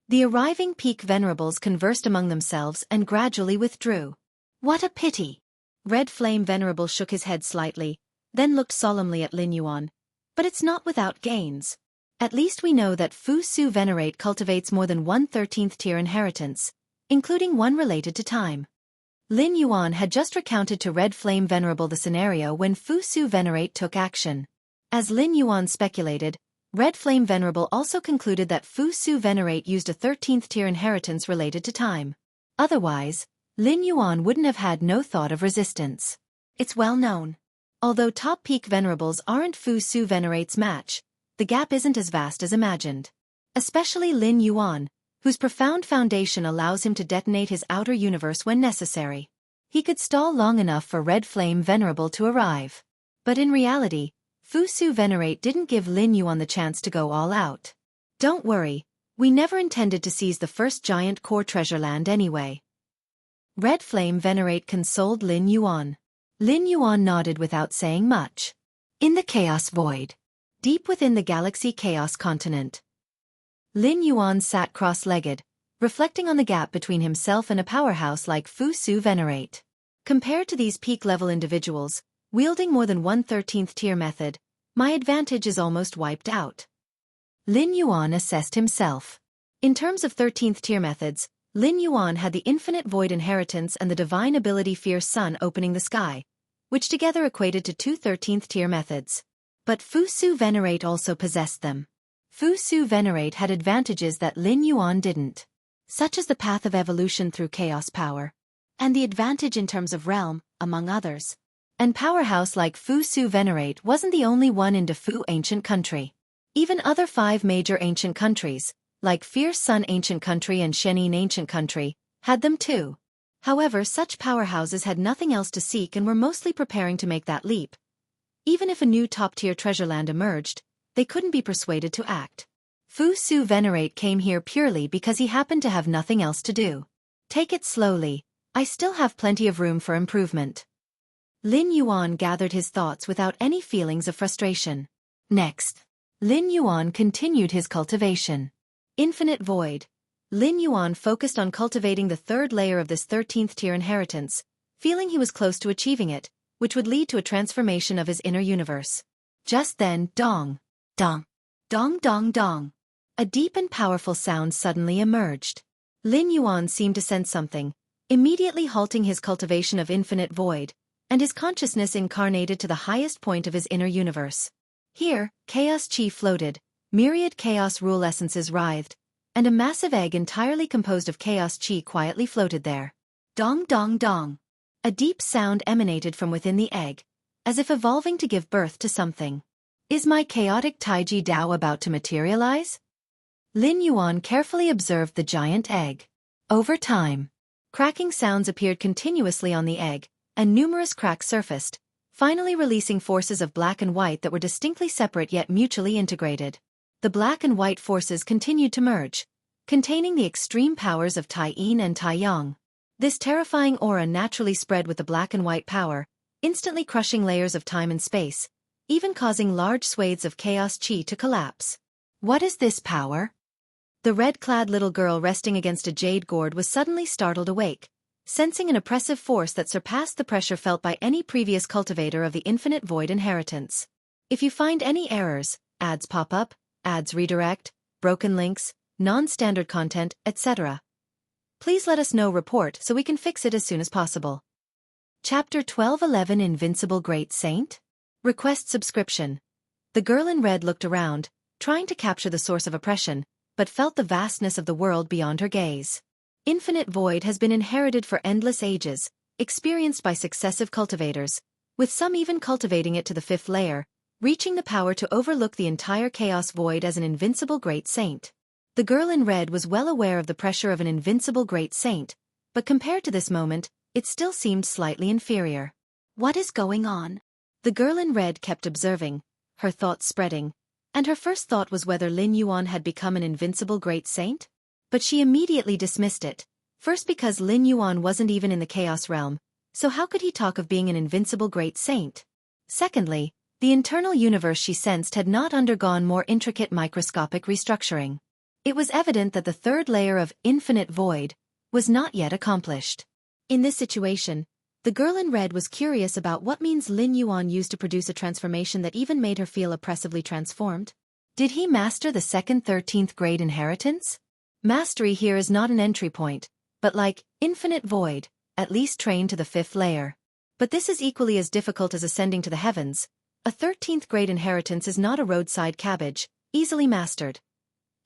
The arriving peak venerables conversed among themselves and gradually withdrew. What a pity! Red Flame Venerable shook his head slightly, then looked solemnly at Lin Yuan. But it's not without gains. At least we know that Fu Su Venerate cultivates more than one 13th tier inheritance, including one related to time. Lin Yuan had just recounted to Red Flame Venerable the scenario when Fu Su Venerate took action. As Lin Yuan speculated, Red Flame Venerable also concluded that Fu Su Venerate used a 13th tier inheritance related to time. Otherwise, Lin Yuan wouldn't have had no thought of resistance. It's well known. Although top peak venerables aren't Fu Su Venerate's match, the gap isn't as vast as imagined. Especially Lin Yuan, whose profound foundation allows him to detonate his outer universe when necessary. He could stall long enough for Red Flame Venerable to arrive. But in reality, Fu Su Venerate didn't give Lin Yuan the chance to go all out. Don't worry, we never intended to seize the first giant core treasure land anyway. Red Flame Venerate consoled Lin Yuan. Lin Yuan nodded without saying much. In the Chaos Void, deep within the Galaxy Chaos Continent, Lin Yuan sat cross-legged, reflecting on the gap between himself and a powerhouse like Fu Su Venerate. Compared to these peak-level individuals, wielding more than one 13th tier method, my advantage is almost wiped out. Lin Yuan assessed himself. In terms of 13th tier methods, Lin Yuan had the Infinite Void Inheritance and the Divine Ability Fierce Sun Opening the Sky, which together equated to two 13th tier methods. But Fu Su Venerate also possessed them. Fu Su Venerate had advantages that Lin Yuan didn't, such as the path of evolution through chaos power, and the advantage in terms of realm, among others. And powerhouse like Fu Su Venerate wasn't the only one in Defu Ancient Country. Even other 5 major ancient countries, like Fierce Sun Ancient Country and Shenin Ancient Country, had them too. However, such powerhouses had nothing else to seek and were mostly preparing to make that leap. Even if a new top-tier treasure land emerged, they couldn't be persuaded to act. Fu Su Venerate came here purely because he happened to have nothing else to do. Take it slowly, I still have plenty of room for improvement. Lin Yuan gathered his thoughts without any feelings of frustration. Next, Lin Yuan continued his cultivation. Infinite Void. Lin Yuan focused on cultivating the 3rd layer of this 13th tier inheritance, feeling he was close to achieving it, which would lead to a transformation of his inner universe. Just then, dong, dong, dong dong dong. A deep and powerful sound suddenly emerged. Lin Yuan seemed to sense something, immediately halting his cultivation of Infinite Void, and his consciousness incarnated to the highest point of his inner universe. Here, Chaos Chi floated, myriad Chaos Rule essences writhed, and a massive egg entirely composed of Chaos Chi quietly floated there. Dong dong dong. A deep sound emanated from within the egg, as if evolving to give birth to something. Is my chaotic Taiji Dao about to materialize? Lin Yuan carefully observed the giant egg. Over time, cracking sounds appeared continuously on the egg, and numerous cracks surfaced, finally releasing forces of black and white that were distinctly separate yet mutually integrated. The black and white forces continued to merge, containing the extreme powers of Tai Yin and Tai Yang. This terrifying aura naturally spread with the black and white power, instantly crushing layers of time and space, even causing large swathes of Chaos Chi to collapse. What is this power? The red-clad little girl resting against a jade gourd was suddenly startled awake, sensing an oppressive force that surpassed the pressure felt by any previous cultivator of the Infinite Void Inheritance. If you find any errors, ads pop up, ads redirect, broken links, non-standard content, etc., please let us know. Report so we can fix it as soon as possible. Chapter 1211 Invincible Great Saint? Request subscription. The girl in red looked around, trying to capture the source of oppression, but felt the vastness of the world beyond her gaze. Infinite Void has been inherited for endless ages, experienced by successive cultivators, with some even cultivating it to the 5th layer, reaching the power to overlook the entire Chaos Void as an invincible great saint. The girl in red was well aware of the pressure of an invincible great saint, but compared to this moment, it still seemed slightly inferior. What is going on? The girl in red kept observing, her thoughts spreading, and her first thought was whether Lin Yuan had become an invincible great saint. But she immediately dismissed it, first because Lin Yuan wasn't even in the chaos realm, so how could he talk of being an invincible great saint? Secondly, the internal universe she sensed had not undergone more intricate microscopic restructuring. It was evident that the third layer of infinite void was not yet accomplished. In this situation, the girl in red was curious about what means Lin Yuan used to produce a transformation that even made her feel oppressively transformed. Did he master the second 13th grade inheritance? Mastery here is not an entry point, but like infinite void, at least trained to the 5th layer. But this is equally as difficult as ascending to the heavens. A 13th grade inheritance is not a roadside cabbage, easily mastered.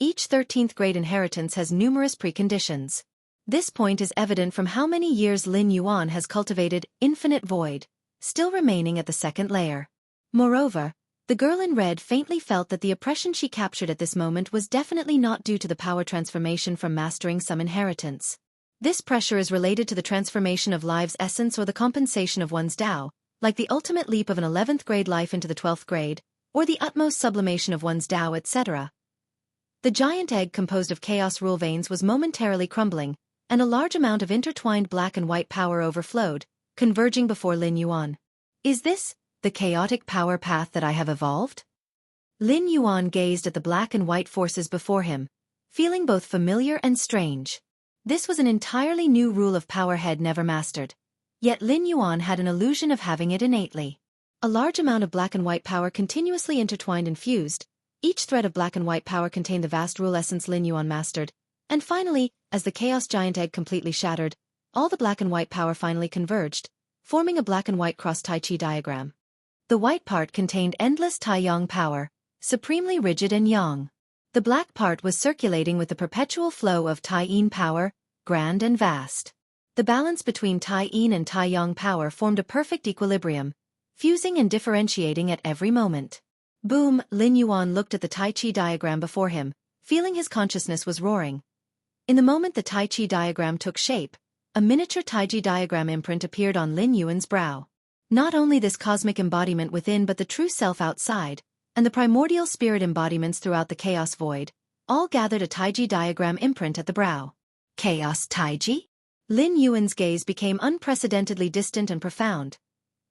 Each 13th grade inheritance has numerous preconditions. This point is evident from how many years Lin Yuan has cultivated infinite void, still remaining at the 2nd layer. Moreover, the girl in red faintly felt that the oppression she captured at this moment was definitely not due to the power transformation from mastering some inheritance. This pressure is related to the transformation of life's essence or the compensation of one's Tao, like the ultimate leap of an 11th grade life into the 12th grade, or the utmost sublimation of one's Tao, etc. The giant egg composed of chaos rule veins was momentarily crumbling, and a large amount of intertwined black and white power overflowed, converging before Lin Yuan. Is this the chaotic power path that I have evolved? Lin Yuan gazed at the black and white forces before him, feeling both familiar and strange. This was an entirely new rule of power head never mastered. Yet Lin Yuan had an illusion of having it innately. A large amount of black and white power continuously intertwined and fused. Each thread of black and white power contained the vast rule essence Lin Yuan mastered. And finally, as the chaos giant egg completely shattered, all the black and white power finally converged, forming a black and white cross Tai Chi diagram. The white part contained endless Tai Yang power, supremely rigid and yang. The black part was circulating with the perpetual flow of Tai Yin power, grand and vast. The balance between Tai Yin and Tai Yang power formed a perfect equilibrium, fusing and differentiating at every moment. Boom! Lin Yuan looked at the Tai Chi diagram before him, feeling his consciousness was roaring. In the moment the Tai Chi diagram took shape, a miniature Tai Chi diagram imprint appeared on Lin Yuan's brow. Not only this cosmic embodiment within but the true self outside, and the primordial spirit embodiments throughout the chaos void, all gathered a Tai Chi diagram imprint at the brow. Chaos Tai Chi? Lin Yuan's gaze became unprecedentedly distant and profound.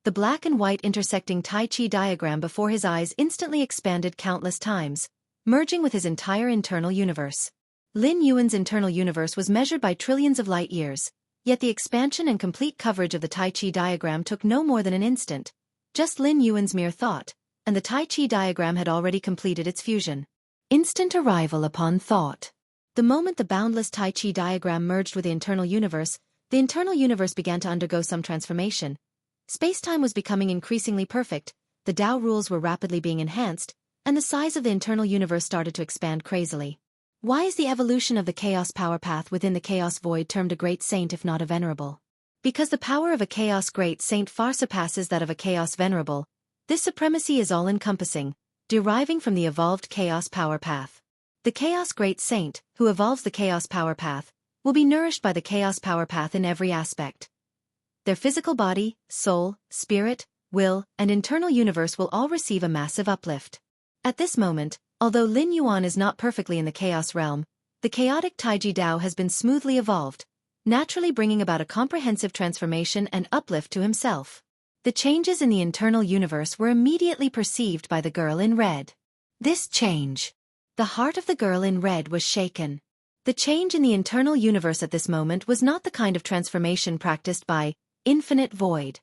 The black and white intersecting Tai Chi diagram before his eyes instantly expanded countless times, merging with his entire internal universe. Lin Yuan's internal universe was measured by trillions of light years, yet the expansion and complete coverage of the Tai Chi diagram took no more than an instant, just Lin Yuan's mere thought, and the Tai Chi diagram had already completed its fusion. Instant arrival upon thought. The moment the boundless Tai Chi diagram merged with the internal universe began to undergo some transformation. Space-time was becoming increasingly perfect, the Tao rules were rapidly being enhanced, and the size of the internal universe started to expand crazily. Why is the evolution of the chaos power path within the chaos void termed a great saint if not a venerable? Because the power of a chaos great saint far surpasses that of a chaos venerable. This supremacy is all-encompassing, deriving from the evolved chaos power path. The chaos great saint, who evolves the chaos power path, will be nourished by the chaos power path in every aspect. Their physical body, soul, spirit, will, and internal universe will all receive a massive uplift. At this moment, although Lin Yuan is not perfectly in the chaos realm, the chaotic Taiji Dao has been smoothly evolved, naturally bringing about a comprehensive transformation and uplift to himself. The changes in the internal universe were immediately perceived by the girl in red. This change. The heart of the girl in red was shaken. The change in the internal universe at this moment was not the kind of transformation practiced by infinite void.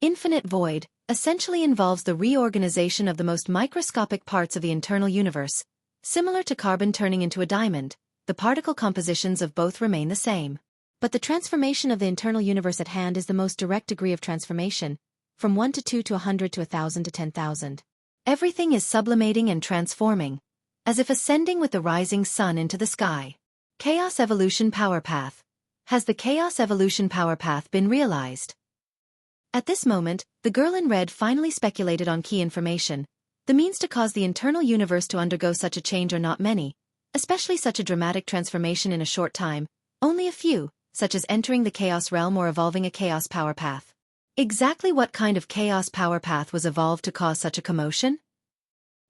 Infinite void essentially involves the reorganization of the most microscopic parts of the internal universe. Similar to carbon turning into a diamond, the particle compositions of both remain the same. But the transformation of the internal universe at hand is the most direct degree of transformation, from 1 to 2 to 100 to 1,000 to 10,000. Everything is sublimating and transforming, as if ascending with the rising sun into the sky. Chaos Evolution Power Path. Has the Chaos Evolution Power Path been realized? At this moment, the girl in red finally speculated on key information. The means to cause the internal universe to undergo such a change are not many, especially such a dramatic transformation in a short time, only a few, such as entering the Chaos Realm or evolving a Chaos Power Path. Exactly what kind of Chaos Power Path was evolved to cause such a commotion?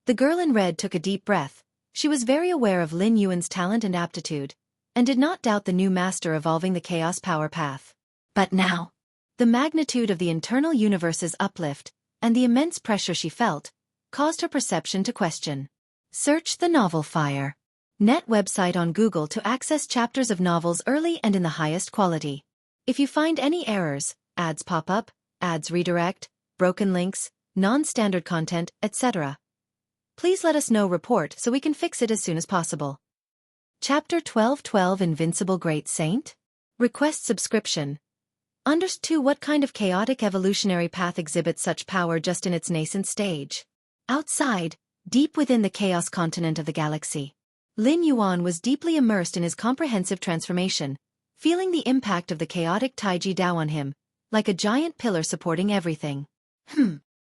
The girl in red took a deep breath. She was very aware of Lin Yuan's talent and aptitude, and did not doubt the new master evolving the Chaos Power Path. But now, the magnitude of the internal universe's uplift, and the immense pressure she felt, caused her perception to question. Search the novel Fire. Net website on Google to access chapters of novels early and in the highest quality. If you find any errors, ads pop up, ads redirect, broken links, non-standard content, etc., please let us know. Report so we can fix it as soon as possible. Chapter 12:12 Invincible Great Saint? Request subscription. Understood. What kind of chaotic evolutionary path exhibits such power just in its nascent stage? Outside, deep within the chaos continent of the galaxy, Lin Yuan was deeply immersed in his comprehensive transformation, feeling the impact of the chaotic Taiji Dao on him, like a giant pillar supporting everything.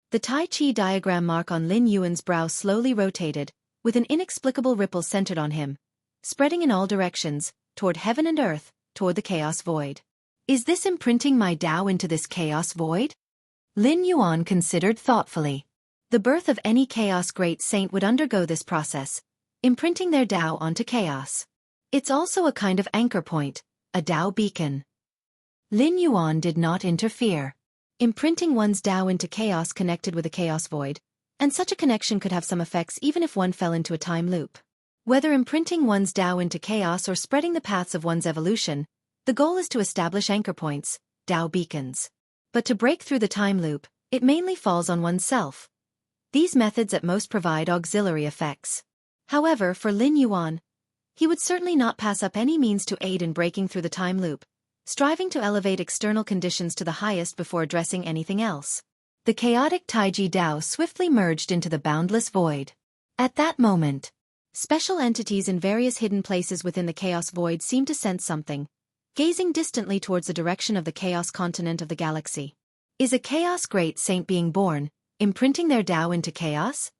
The Tai Chi diagram mark on Lin Yuan's brow slowly rotated, with an inexplicable ripple centered on him, spreading in all directions, toward heaven and earth, toward the chaos void. Is this imprinting my Dao into this chaos void? Lin Yuan considered thoughtfully. The birth of any chaos great saint would undergo this process, imprinting their Dao onto chaos. It's also a kind of anchor point, a Dao beacon. Lin Yuan did not interfere. Imprinting one's Dao into chaos connected with a chaos void, and such a connection could have some effects even if one fell into a time loop. Whether imprinting one's Dao into chaos or spreading the paths of one's evolution, the goal is to establish anchor points, Dao beacons. But to break through the time loop, it mainly falls on oneself. These methods at most provide auxiliary effects. However, for Lin Yuan, he would certainly not pass up any means to aid in breaking through the time loop, striving to elevate external conditions to the highest before addressing anything else. The chaotic Taiji Dao swiftly merged into the boundless void. At that moment, special entities in various hidden places within the chaos void seemed to sense something, gazing distantly towards the direction of the chaos continent of the galaxy. Is a chaos great saint being born, imprinting their Dao into chaos?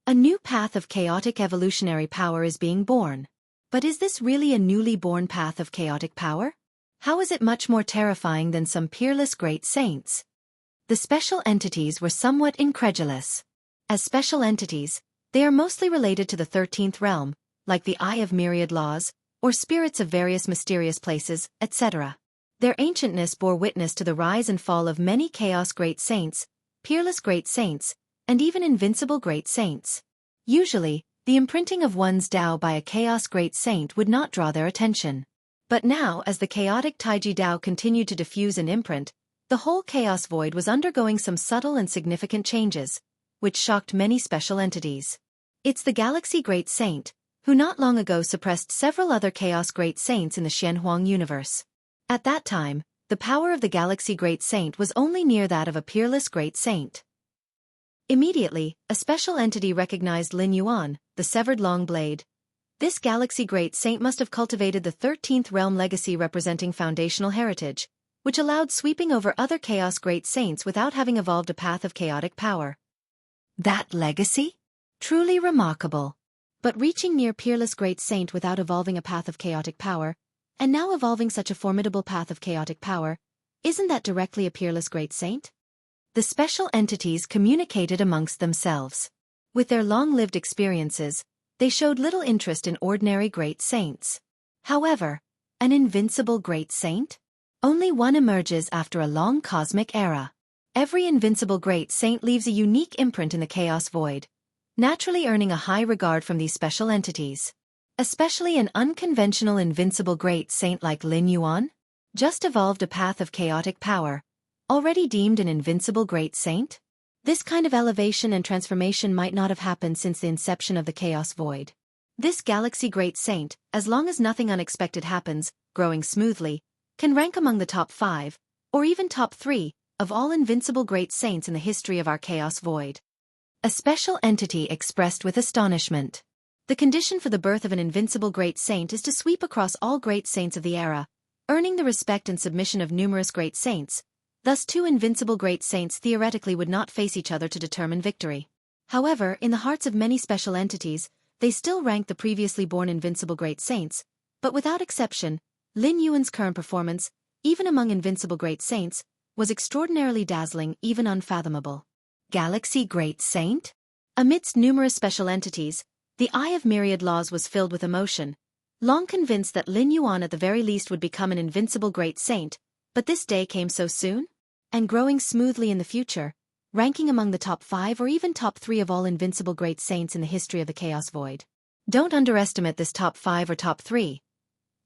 A new path of chaotic evolutionary power is being born. But is this really a newly born path of chaotic power? How is it much more terrifying than some peerless great saints? The special entities were somewhat incredulous. As special entities, they are mostly related to the 13th realm, like the Eye of Myriad Laws, or spirits of various mysterious places, etc. Their ancientness bore witness to the rise and fall of many chaos great saints, peerless great saints, and even invincible great saints. Usually, the imprinting of one's Dao by a chaos great saint would not draw their attention. But now, as the chaotic Taiji Dao continued to diffuse and imprint, the whole chaos void was undergoing some subtle and significant changes, which shocked many special entities. It's the Galaxy Great Saint, who not long ago suppressed several other chaos great saints in the Xianxia universe. At that time, the power of the Galaxy Great Saint was only near that of a peerless great saint. Immediately, a special entity recognized Lin Yuan, the severed long blade. This Galaxy Great Saint must have cultivated the 13th realm legacy representing foundational heritage, which allowed sweeping over other chaos great saints without having evolved a path of chaotic power. That legacy? Truly remarkable. But reaching near peerless great saint without evolving a path of chaotic power, and now evolving such a formidable path of chaotic power, isn't that directly a peerless great saint? The special entities communicated amongst themselves. With their long-lived experiences, they showed little interest in ordinary great saints. However, an invincible great saint? Only one emerges after a long cosmic era. Every invincible great saint leaves a unique imprint in the chaos void, naturally earning a high regard from these special entities. Especially an unconventional invincible great saint like Lin Yuan, just evolved a path of chaotic power, already deemed an invincible great saint? This kind of elevation and transformation might not have happened since the inception of the chaos void. This Galaxy Great Saint, as long as nothing unexpected happens, growing smoothly, can rank among the top 5, or even top 3, of all invincible great saints in the history of our chaos void. A special entity expressed with astonishment. The condition for the birth of an invincible great saint is to sweep across all great saints of the era, earning the respect and submission of numerous great saints. Thus, two invincible great saints theoretically would not face each other to determine victory. However, in the hearts of many special entities, they still rank the previously born invincible great saints, but without exception, Lin Yuan's current performance, even among invincible great saints, was extraordinarily dazzling, even unfathomable. Galaxy Great Saint? Amidst numerous special entities, the Eye of Myriad Laws was filled with emotion, long convinced that Lin Yuan at the very least would become an invincible great saint, but this day came so soon? And growing smoothly in the future, ranking among the top 5 or even top 3 of all invincible great saints in the history of the Chaos Void. Don't underestimate this top 5 or top 3.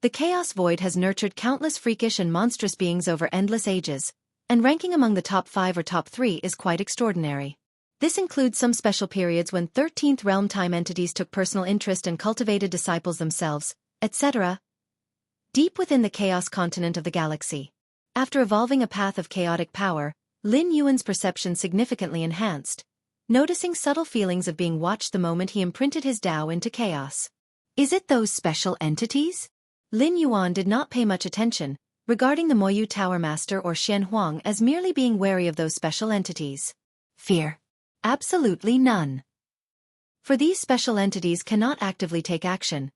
The Chaos Void has nurtured countless freakish and monstrous beings over endless ages, and ranking among the top 5 or top 3 is quite extraordinary. This includes some special periods when 13th realm time entities took personal interest and cultivated disciples themselves, etc. Deep within the chaos continent of the galaxy. After evolving a path of chaotic power, Lin Yuan's perception significantly enhanced, noticing subtle feelings of being watched the moment he imprinted his Tao into chaos. Is it those special entities? Lin Yuan did not pay much attention, regarding the Moyu Tower Master or Xianxia as merely being wary of those special entities. Fear? Absolutely none. For these special entities cannot actively take action.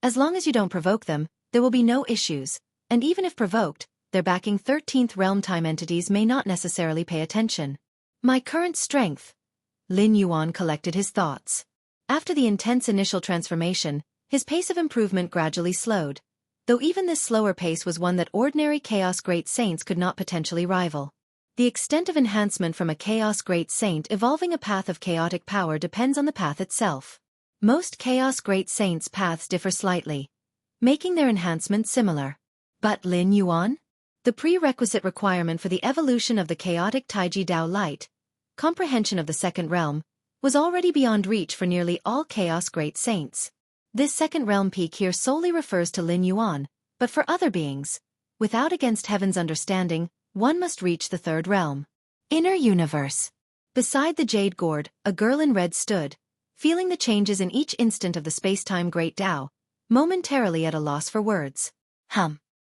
As long as you don't provoke them, there will be no issues, and even if provoked, their backing 13th realm time entities may not necessarily pay attention. My current strength. Lin Yuan collected his thoughts. After the intense initial transformation, his pace of improvement gradually slowed, though even this slower pace was one that ordinary Chaos Great Saints could not potentially rival. The extent of enhancement from a Chaos Great Saint evolving a path of chaotic power depends on the path itself. Most Chaos Great Saints' paths differ slightly, making their enhancement similar. But Lin Yuan? The prerequisite requirement for the evolution of the chaotic Taiji Dao light, comprehension of the second realm, was already beyond reach for nearly all Chaos Great Saints. This second realm peak here solely refers to Lin Yuan, but for other beings, without against heaven's understanding, one must reach the third realm. Inner Universe. Beside the Jade Gourd, a girl in red stood, feeling the changes in each instant of the space-time Great Tao, momentarily at a loss for words.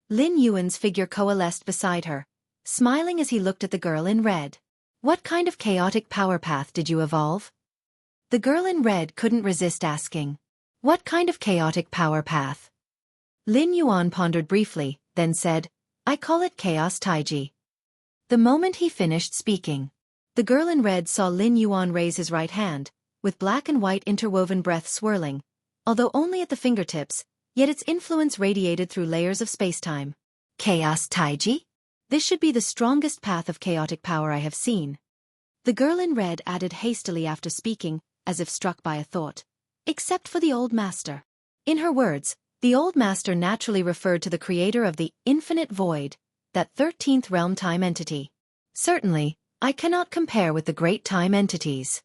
Lin Yuan's figure coalesced beside her, smiling as he looked at the girl in red. What kind of chaotic power path did you evolve? The girl in red couldn't resist asking. What kind of chaotic power path? Lin Yuan pondered briefly, then said, I call it Chaos Taiji. The moment he finished speaking, the girl in red saw Lin Yuan raise his right hand, with black and white interwoven breath swirling, although only at the fingertips, yet its influence radiated through layers of spacetime. Chaos Taiji? This should be the strongest path of chaotic power I have seen. The girl in red added hastily after speaking, as if struck by a thought. Except for the old master. In her words, the old master naturally referred to the creator of the infinite void, that 13th realm time entity. Certainly, I cannot compare with the great time entities.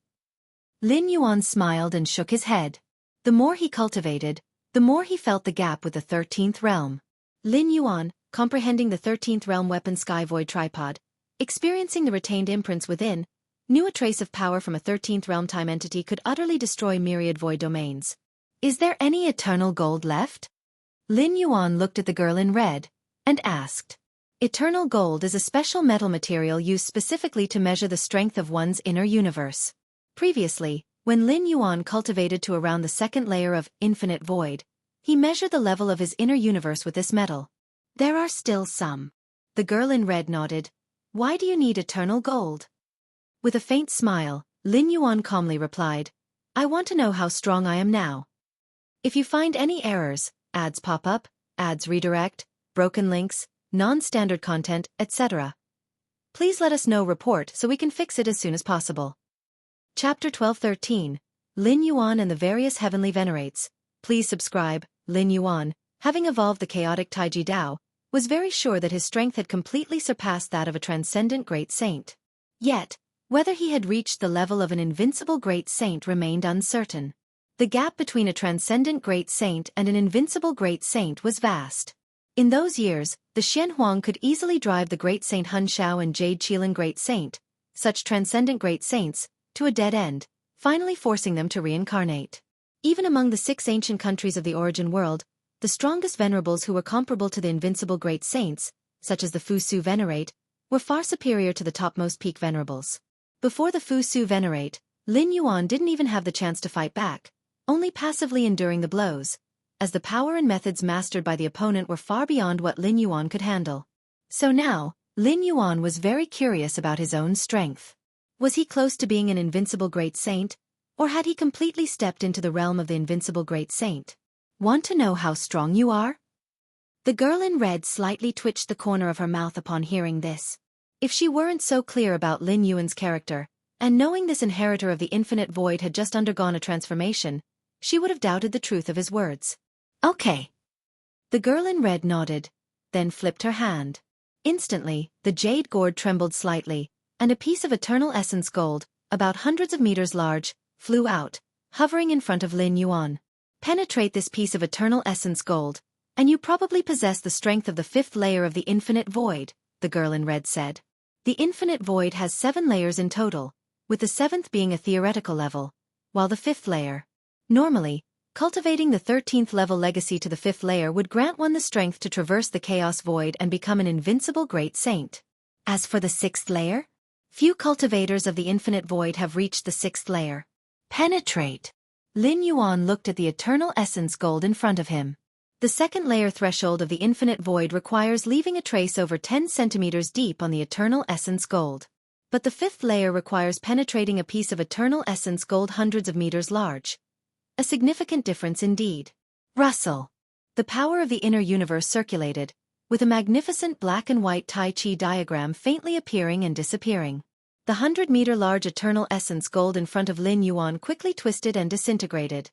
Lin Yuan smiled and shook his head. The more he cultivated, the more he felt the gap with the 13th realm. Lin Yuan, comprehending the 13th realm weapon Sky Void tripod, experiencing the retained imprints within, knew a trace of power from a 13th realm time entity could utterly destroy myriad void domains. Is there any eternal gold left? Lin Yuan looked at the girl in red, and asked. Eternal gold is a special metal material used specifically to measure the strength of one's inner universe. Previously, when Lin Yuan cultivated to around the second layer of infinite void, he measured the level of his inner universe with this metal. There are still some. The girl in red nodded. Why do you need eternal gold? With a faint smile, Lin Yuan calmly replied, I want to know how strong I am now. If you find any errors, ads pop up, ads redirect, broken links, non-standard content, etc. Please let us know report so we can fix it as soon as possible. Chapter 1213, Lin Yuan and the Various Heavenly Venerates. Please subscribe. Lin Yuan, having evolved the chaotic Taiji Dao, was very sure that his strength had completely surpassed that of a transcendent great saint. Yet, whether he had reached the level of an invincible great saint remained uncertain. The gap between a transcendent great saint and an invincible great saint was vast. In those years, the Xianhuang could easily drive the great Saint Hun Shao and Jade Qilin great saint, such transcendent great saints, to a dead end, finally forcing them to reincarnate. Even among the 6 ancient countries of the origin world, the strongest venerables who were comparable to the invincible great saints, such as the Fusu Venerate, were far superior to the topmost peak venerables. Before the Fusu Venerate, Lin Yuan didn't even have the chance to fight back, only passively enduring the blows, as the power and methods mastered by the opponent were far beyond what Lin Yuan could handle. So now, Lin Yuan was very curious about his own strength. Was he close to being an invincible great saint, or had he completely stepped into the realm of the invincible great saint? Want to know how strong you are? The girl in red slightly twitched the corner of her mouth upon hearing this. If she weren't so clear about Lin Yuan's character, and knowing this inheritor of the infinite void had just undergone a transformation, she would have doubted the truth of his words. Okay. The girl in red nodded, then flipped her hand. Instantly, the jade gourd trembled slightly, and a piece of eternal essence gold, about hundreds of meters large, flew out, hovering in front of Lin Yuan. Penetrate this piece of eternal essence gold, and you probably possess the strength of the 5th layer of the infinite void, the girl in red said. The infinite void has 7 layers in total, with the 7th being a theoretical level, while the 5th layer. Normally, cultivating the 13th level legacy to the 5th layer would grant one the strength to traverse the chaos void and become an invincible great saint. As for the 6th layer, few cultivators of the infinite void have reached the 6th layer. Penetrate. Lin Yuan looked at the eternal essence gold in front of him. The 2nd layer threshold of the infinite void requires leaving a trace over 10 centimeters deep on the eternal essence gold. But the 5th layer requires penetrating a piece of eternal essence gold hundreds of meters large. A significant difference indeed. Rustle. The power of the inner universe circulated, with a magnificent black and white Tai Chi diagram faintly appearing and disappearing. The 100-meter large eternal essence gold in front of Lin Yuan quickly twisted and disintegrated.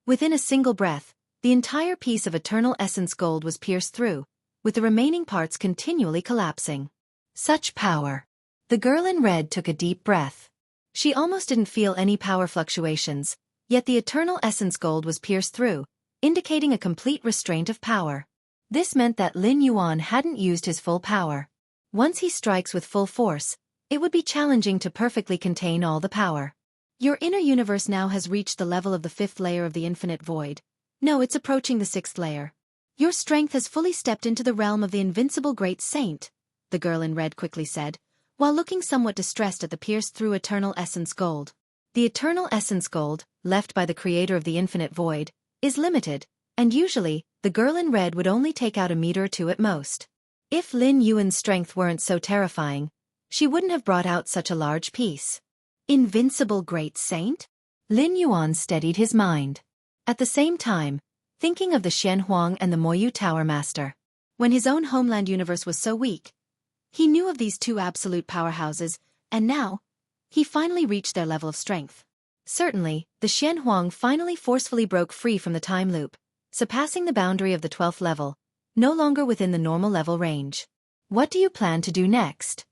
Within a single breath, the entire piece of eternal essence gold was pierced through, with the remaining parts continually collapsing. Such power. The girl in red took a deep breath. She almost didn't feel any power fluctuations, yet the eternal essence gold was pierced through, indicating a complete restraint of power. This meant that Lin Yuan hadn't used his full power. Once he strikes with full force, it would be challenging to perfectly contain all the power. Your inner universe now has reached the level of the 5th layer of the infinite void. No, it's approaching the 6th layer. Your strength has fully stepped into the realm of the invincible great saint, the girl in red quickly said, while looking somewhat distressed at the pierced-through eternal essence gold. The eternal essence gold, left by the creator of the infinite void, is limited, and usually, the girl in red would only take out a meter or two at most. If Lin Yuan's strength weren't so terrifying, she wouldn't have brought out such a large piece. Invincible great saint? Lin Yuan steadied his mind. At the same time, thinking of the Xianxia and the Moyu Tower Master. When his own homeland universe was so weak, he knew of these two absolute powerhouses, and now, he finally reached their level of strength. Certainly, the Xianxia finally forcefully broke free from the time loop, surpassing the boundary of the 12th level, no longer within the normal level range. What do you plan to do next?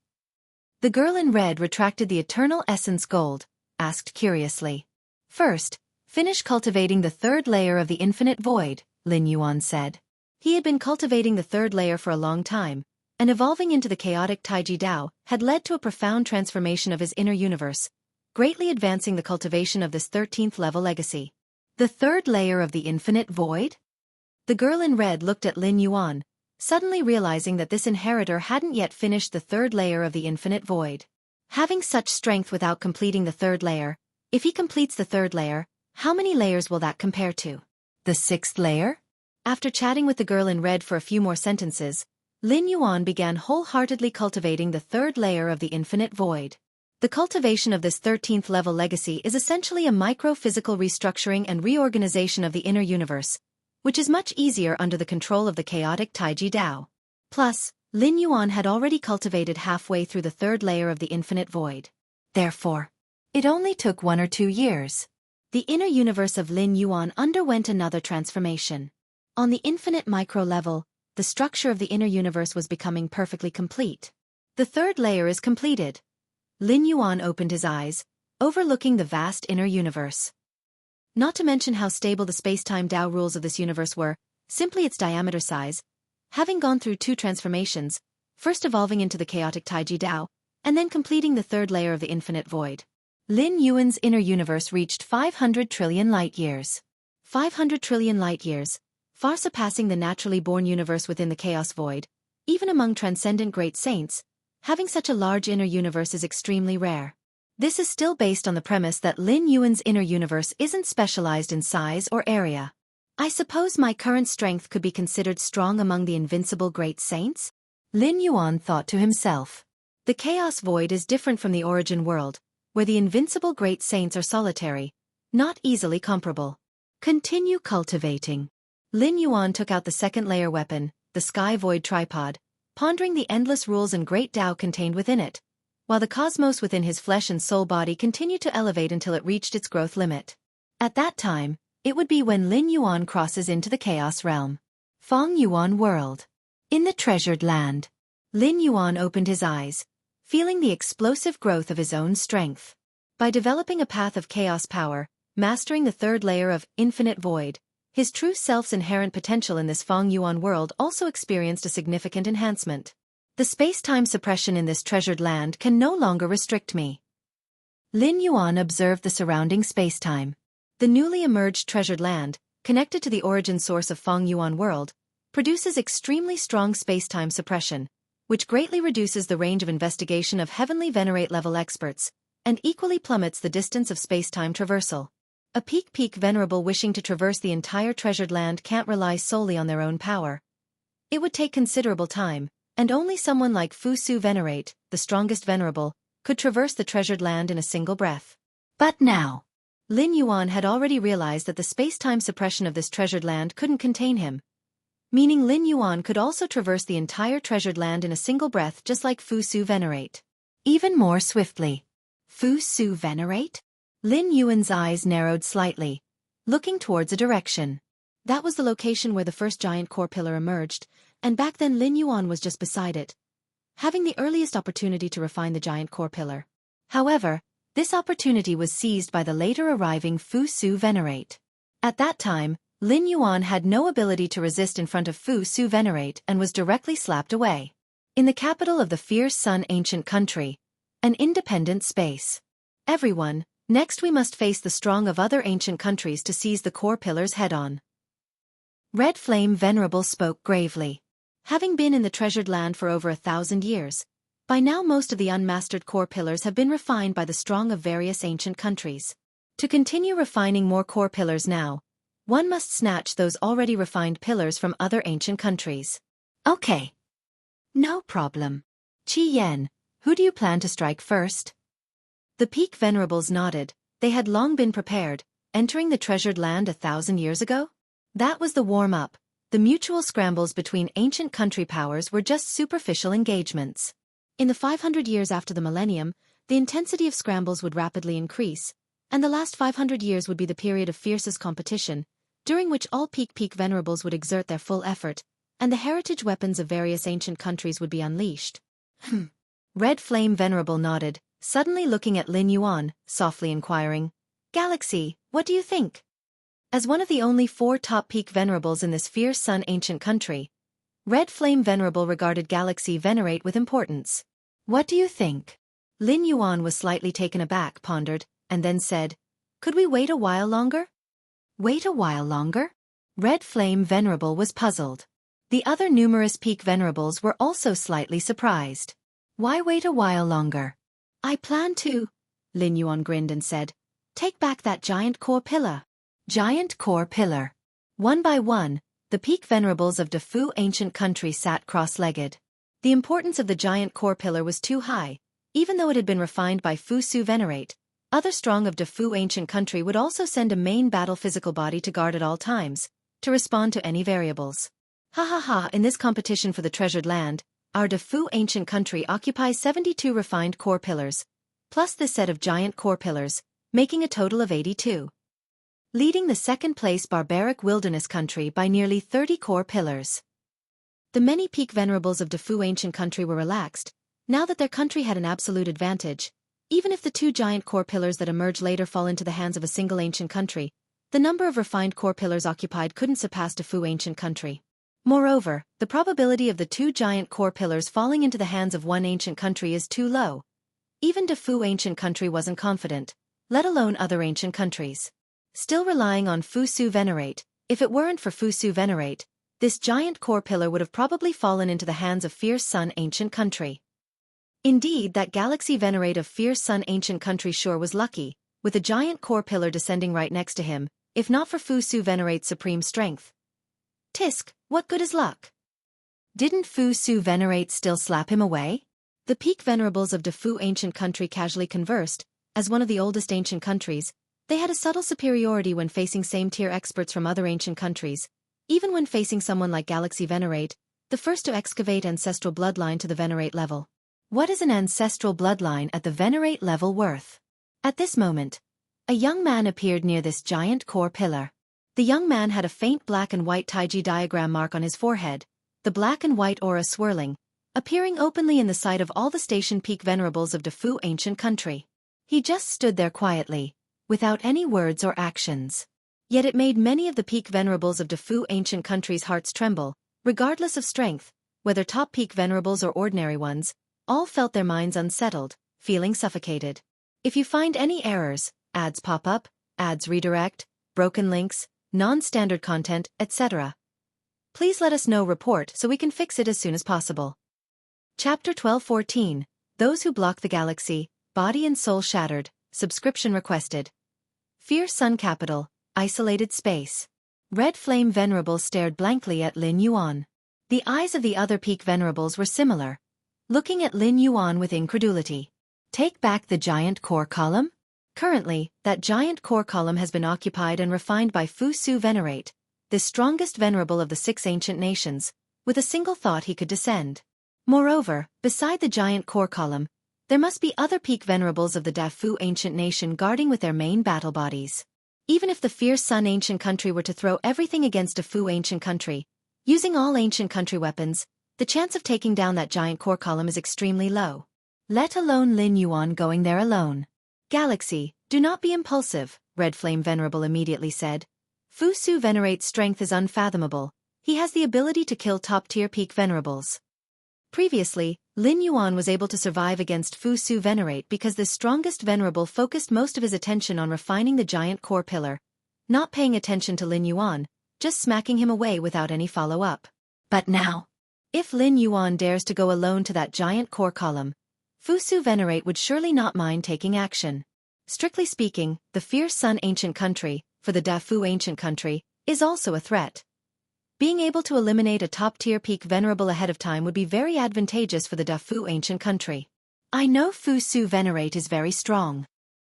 The girl in red retracted the eternal essence gold, asked curiously. First, finish cultivating the 3rd layer of the infinite void, Lin Yuan said. He had been cultivating the 3rd layer for a long time, and evolving into the chaotic Taiji Dao had led to a profound transformation of his inner universe, greatly advancing the cultivation of this 13th level legacy. The 3rd layer of the infinite void? The girl in red looked at Lin Yuan, suddenly realizing that this inheritor hadn't yet finished the 3rd layer of the infinite void. Having such strength without completing the 3rd layer, if he completes the 3rd layer, how many layers will that compare to? The 6th layer? After chatting with the girl in red for a few more sentences, Lin Yuan began wholeheartedly cultivating the 3rd layer of the infinite void. The cultivation of this 13th level legacy is essentially a micro-physical restructuring and reorganization of the inner universe, which is much easier under the control of the chaotic Taiji Dao. Plus, Lin Yuan had already cultivated halfway through the 3rd layer of the infinite void. Therefore, it only took 1 or 2 years. The inner universe of Lin Yuan underwent another transformation. On the infinite micro level, the structure of the inner universe was becoming perfectly complete. The 3rd layer is completed. Lin Yuan opened his eyes, overlooking the vast inner universe. Not to mention how stable the space-time Dao rules of this universe were, simply its diameter size, having gone through 2 transformations, first evolving into the chaotic Taiji Dao, and then completing the 3rd layer of the infinite void. Lin Yuan's inner universe reached 500 trillion light-years. 500 trillion light-years, far surpassing the naturally born universe within the chaos void. Even among transcendent great saints, having such a large inner universe is extremely rare. This is still based on the premise that Lin Yuan's inner universe isn't specialized in size or area. I suppose my current strength could be considered strong among the invincible great saints? Lin Yuan thought to himself. The chaos void is different from the origin world, where the invincible great saints are solitary, not easily comparable. Continue cultivating. Lin Yuan took out the second layer weapon, the sky void tripod, pondering the endless rules and great Tao contained within it, while the cosmos within his flesh and soul body continued to elevate until it reached its growth limit. At that time, it would be when Lin Yuan crosses into the chaos realm. Feng Yuan world. In the treasured land. Lin Yuan opened his eyes, feeling the explosive growth of his own strength. By developing a path of chaos power, mastering the third layer of infinite void, his true self's inherent potential in this Feng Yuan world also experienced a significant enhancement. The space-time suppression in this treasured land can no longer restrict me. Lin Yuan observed the surrounding space-time. The newly emerged treasured land, connected to the origin source of Feng Yuan world, produces extremely strong space-time suppression, which greatly reduces the range of investigation of heavenly venerate level experts, and equally plummets the distance of space-time traversal. A peak venerable wishing to traverse the entire treasured land can't rely solely on their own power. It would take considerable time, and only someone like Fu Su Venerate, the strongest venerable, could traverse the treasured land in a single breath. But now, Lin Yuan had already realized that the space-time suppression of this treasured land couldn't contain him, meaning Lin Yuan could also traverse the entire treasured land in a single breath just like Fu Su Venerate. Even more swiftly. Fu Su Venerate? Lin Yuan's eyes narrowed slightly, looking towards a direction. That was the location where the first giant core pillar emerged, and back then Lin Yuan was just beside it, having the earliest opportunity to refine the giant core pillar. However, this opportunity was seized by the later arriving Fu Su Venerate. At that time, Lin Yuan had no ability to resist in front of Fu Su Venerate and was directly slapped away. In the capital of the fierce sun ancient country, an independent space. Everyone, next we must face the strong of other ancient countries to seize the core pillars head-on. Red Flame Venerable spoke gravely. Having been in the treasured land for over 1,000 years, by now most of the unmastered core pillars have been refined by the strong of various ancient countries. To continue refining more core pillars now, one must snatch those already refined pillars from other ancient countries. Okay. No problem. Qi Yan, who do you plan to strike first? The peak venerables nodded. They had long been prepared, entering the treasured land 1,000 years ago? That was the warm-up. The mutual scrambles between ancient country powers were just superficial engagements. In the 500 years after the millennium, the intensity of scrambles would rapidly increase, and the last 500 years would be the period of fiercest competition, during which all peak venerables would exert their full effort, and the heritage weapons of various ancient countries would be unleashed. Red Flame Venerable nodded, suddenly looking at Lin Yuan, softly inquiring, Galaxy, what do you think? As one of the only 4 top peak venerables in this fierce sun ancient country, Red Flame Venerable regarded Galaxy Venerate with importance. What do you think? Lin Yuan was slightly taken aback, pondered, and then said, Could we wait a while longer? Wait a while longer? Red Flame Venerable was puzzled. The other numerous peak venerables were also slightly surprised. Why wait a while longer? I plan to, Lin Yuan grinned and said, take back that giant core pillar. Giant core pillar. One by one, the peak venerables of Defu ancient country sat cross-legged. The importance of the giant core pillar was too high, even though it had been refined by Fu Su Venerate. Other strong of Defu ancient country would also send a main battle physical body to guard at all times, to respond to any variables. In this competition for the treasured land, our Defu ancient country occupies 72 refined core pillars, plus this set of giant core pillars, making a total of 82. Leading the second-place barbaric wilderness country by nearly 30 core pillars. The many peak venerables of Defu ancient country were relaxed, now that their country had an absolute advantage. Even if the 2 giant core pillars that emerge later fall into the hands of a single ancient country, the number of refined core pillars occupied couldn't surpass Defu ancient country. Moreover, the probability of the 2 giant core pillars falling into the hands of one ancient country is too low. Even Defu ancient country wasn't confident, let alone other ancient countries. Still relying on Fu Su Venerate, if it weren't for Fu Su Venerate, this giant core pillar would have probably fallen into the hands of fierce sun ancient country. Indeed, that Galaxy Venerate of fierce sun ancient country sure was lucky, with a giant core pillar descending right next to him, if not for Fu Su Venerate's supreme strength. Tisk, what good is luck? Didn't Fu Su Venerate still slap him away? The peak venerables of Defu ancient country casually conversed. As one of the oldest ancient countries, they had a subtle superiority when facing same-tier experts from other ancient countries. Even when facing someone like Galaxy Venerate, the first to excavate ancestral bloodline to the Venerate level. What is an ancestral bloodline at the Venerate level worth? At this moment, a young man appeared near this giant core pillar. The young man had a faint black and white Taiji diagram mark on his forehead, the black and white aura swirling, appearing openly in the sight of all the station peak venerables of Defu ancient country. He just stood there quietly, without any words or actions. Yet it made many of the peak venerables of Defu ancient country's hearts tremble, regardless of strength, whether top peak venerables or ordinary ones, all felt their minds unsettled, feeling suffocated. If you find any errors, ads pop up, ads redirect, broken links, non-standard content, etc., please let us know report so we can fix it as soon as possible. Chapter 12:14, Those Who Block the Galaxy, Body and Soul Shattered, Subscription Requested. Fierce Sun Capital, Isolated Space. Red Flame Venerable stared blankly at Lin Yuan. The eyes of the other peak venerables were similar, looking at Lin Yuan with incredulity. Take back the giant core column? Currently, that giant core column has been occupied and refined by Fu Su Venerate, the strongest venerable of the 6 ancient nations, with a single thought he could descend. Moreover, beside the giant core column, there must be other peak venerables of the Dafu ancient nation guarding with their main battle bodies. Even if the fierce Sun ancient country were to throw everything against Defu ancient country, using all ancient country weapons, the chance of taking down that giant core column is extremely low. Let alone Lin Yuan going there alone. Galaxy, do not be impulsive, Red Flame Venerable immediately said. Fu Su Venerate's strength is unfathomable. He has the ability to kill top-tier peak venerables. Previously, Lin Yuan was able to survive against Fu Su Venerate because the strongest venerable focused most of his attention on refining the giant core pillar, not paying attention to Lin Yuan, just smacking him away without any follow-up. But now, if Lin Yuan dares to go alone to that giant core column, Fu Su Venerate would surely not mind taking action. Strictly speaking, the fierce Sun ancient country, for the Dafu ancient country, is also a threat. Being able to eliminate a top-tier peak venerable ahead of time would be very advantageous for the Dafu ancient country. I know Fu Su Venerate is very strong.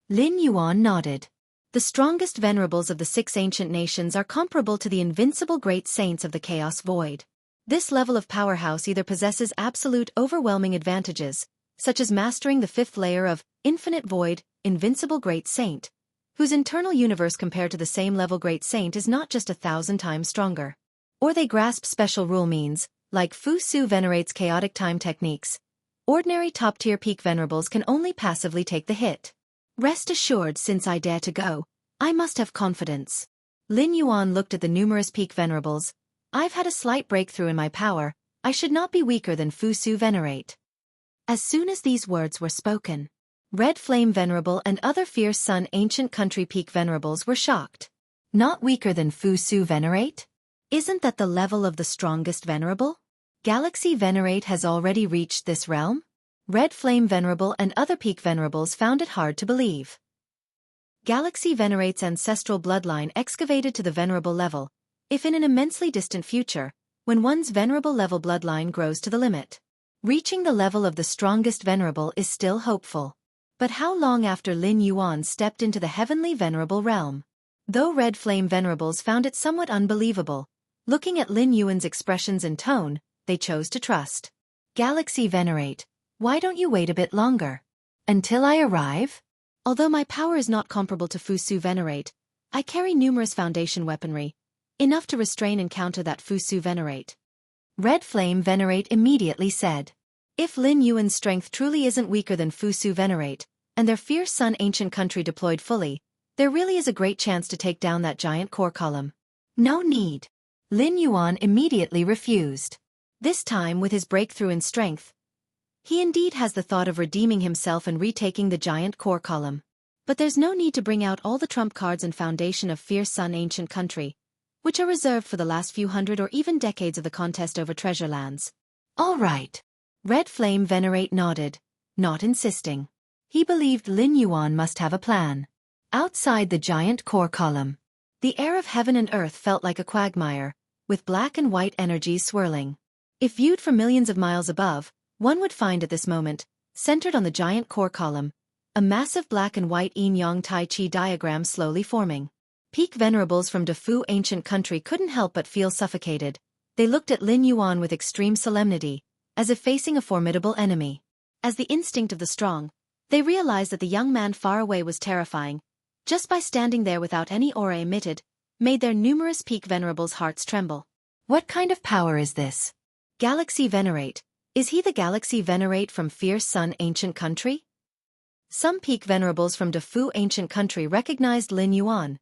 Lin Yuan nodded. The strongest venerables of the 6 ancient nations are comparable to the invincible great saints of the Chaos Void. This level of powerhouse either possesses absolute overwhelming advantages, such as mastering the 5th layer of Infinite Void, Invincible Great Saint, whose internal universe compared to the same level Great Saint is not just 1,000 times stronger. Or they grasp special rule means, like Fu Su Venerate's chaotic time techniques. Ordinary top-tier peak venerables can only passively take the hit. Rest assured, since I dare to go, I must have confidence. Lin Yuan looked at the numerous peak venerables. I've had a slight breakthrough in my power. I should not be weaker than Fu Su Venerate. As soon as these words were spoken, Red Flame Venerable and other fierce Sun ancient country peak venerables were shocked. Not weaker than Fu Su Venerate? Isn't that the level of the strongest venerable? Galaxy Venerate has already reached this realm? Red Flame Venerable and other peak venerables found it hard to believe. Galaxy Venerate's ancestral bloodline excavated to the venerable level, if in an immensely distant future, when one's venerable level bloodline grows to the limit. Reaching the level of the strongest venerable is still hopeful. But how long after Lin Yuan stepped into the heavenly venerable realm? Though Red Flame Venerables found it somewhat unbelievable, looking at Lin Yuan's expressions and tone, they chose to trust. Galaxy Venerate, why don't you wait a bit longer? Until I arrive? Although my power is not comparable to Fu Su Venerate, I carry numerous foundation weaponry, enough to restrain and counter that Fu Su Venerate. Red Flame Venerate immediately said. If Lin Yuan's strength truly isn't weaker than Fu Su Venerate, and their fierce Sun ancient country deployed fully, there really is a great chance to take down that giant core column. No need. Lin Yuan immediately refused. This time with his breakthrough in strength, he indeed has the thought of redeeming himself and retaking the giant core column. But there's no need to bring out all the trump cards and foundation of fierce Sun ancient country, which are reserved for the last few hundred or even decades of the contest over treasure lands. All right. Red Flame Venerate nodded, not insisting. He believed Lin Yuan must have a plan. Outside the giant core column, The air of heaven and earth felt like a quagmire, with black and white energies swirling. If viewed from millions of miles above, one would find at this moment, centered on the giant core column, a massive black and white yin-yang Tai Chi diagram slowly forming. Peak venerables from Defu ancient country couldn't help but feel suffocated. They looked at Lin Yuan with extreme solemnity, as if facing a formidable enemy. As the instinct of the strong, they realized that the young man far away was terrifying. Just by standing there without any aura emitted, made their numerous peak venerables' hearts tremble. What kind of power is this? Galaxy Venerate. Is he the Galaxy Venerate from Fierce Sun ancient country? Some peak venerables from Defu ancient country recognized Lin Yuan.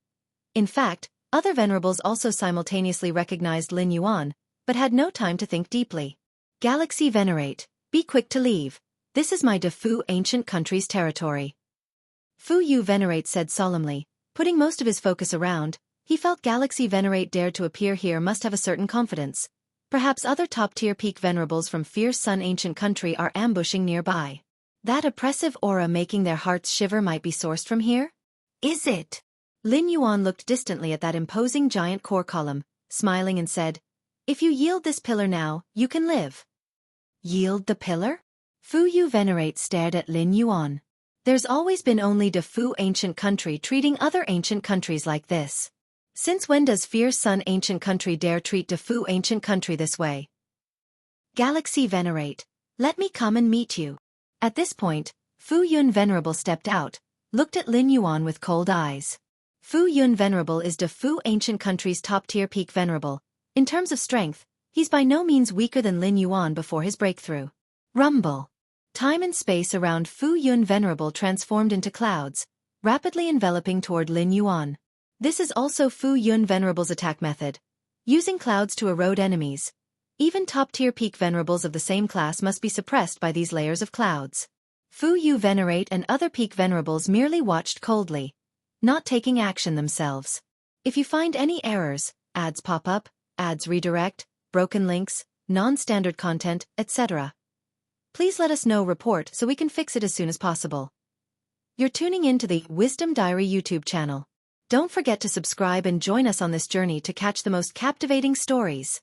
In fact, other venerables also simultaneously recognized Lin Yuan, but had no time to think deeply. Galaxy Venerate, be quick to leave. This is my Defu ancient country's territory. Fu Yu Venerate said solemnly, putting most of his focus around. He felt Galaxy Venerate dared to appear here must have a certain confidence. Perhaps other top-tier peak venerables from Fierce Sun ancient country are ambushing nearby. That oppressive aura making their hearts shiver might be sourced from here? Is it? Lin Yuan looked distantly at that imposing giant core column, smiling and said, if you yield this pillar now, you can live. Yield the pillar? Fu Yu Venerate stared at Lin Yuan. There's always been only Defu ancient country treating other ancient countries like this. Since when does Fierce Sun ancient country dare treat Defu ancient country this way? Galaxy Venerate, let me come and meet you. At this point, Fu Yun Venerable stepped out, looked at Lin Yuan with cold eyes. Fu Yun Venerable is Defu ancient country's top-tier peak venerable. In terms of strength, he's by no means weaker than Lin Yuan before his breakthrough. Rumble. Time and space around Fu Yun Venerable transformed into clouds, rapidly enveloping toward Lin Yuan. This is also Fu Yun Venerable's attack method. Using clouds to erode enemies. Even top-tier peak venerables of the same class must be suppressed by these layers of clouds. Fu Yu Venerate and other peak venerables merely watched coldly, not taking action themselves. If you find any errors, ads pop up, ads redirect, broken links, non-standard content, etc., please let us know. Report so we can fix it as soon as possible. You're tuning in to the Wisdom Diary YouTube channel. Don't forget to subscribe and join us on this journey to catch the most captivating stories.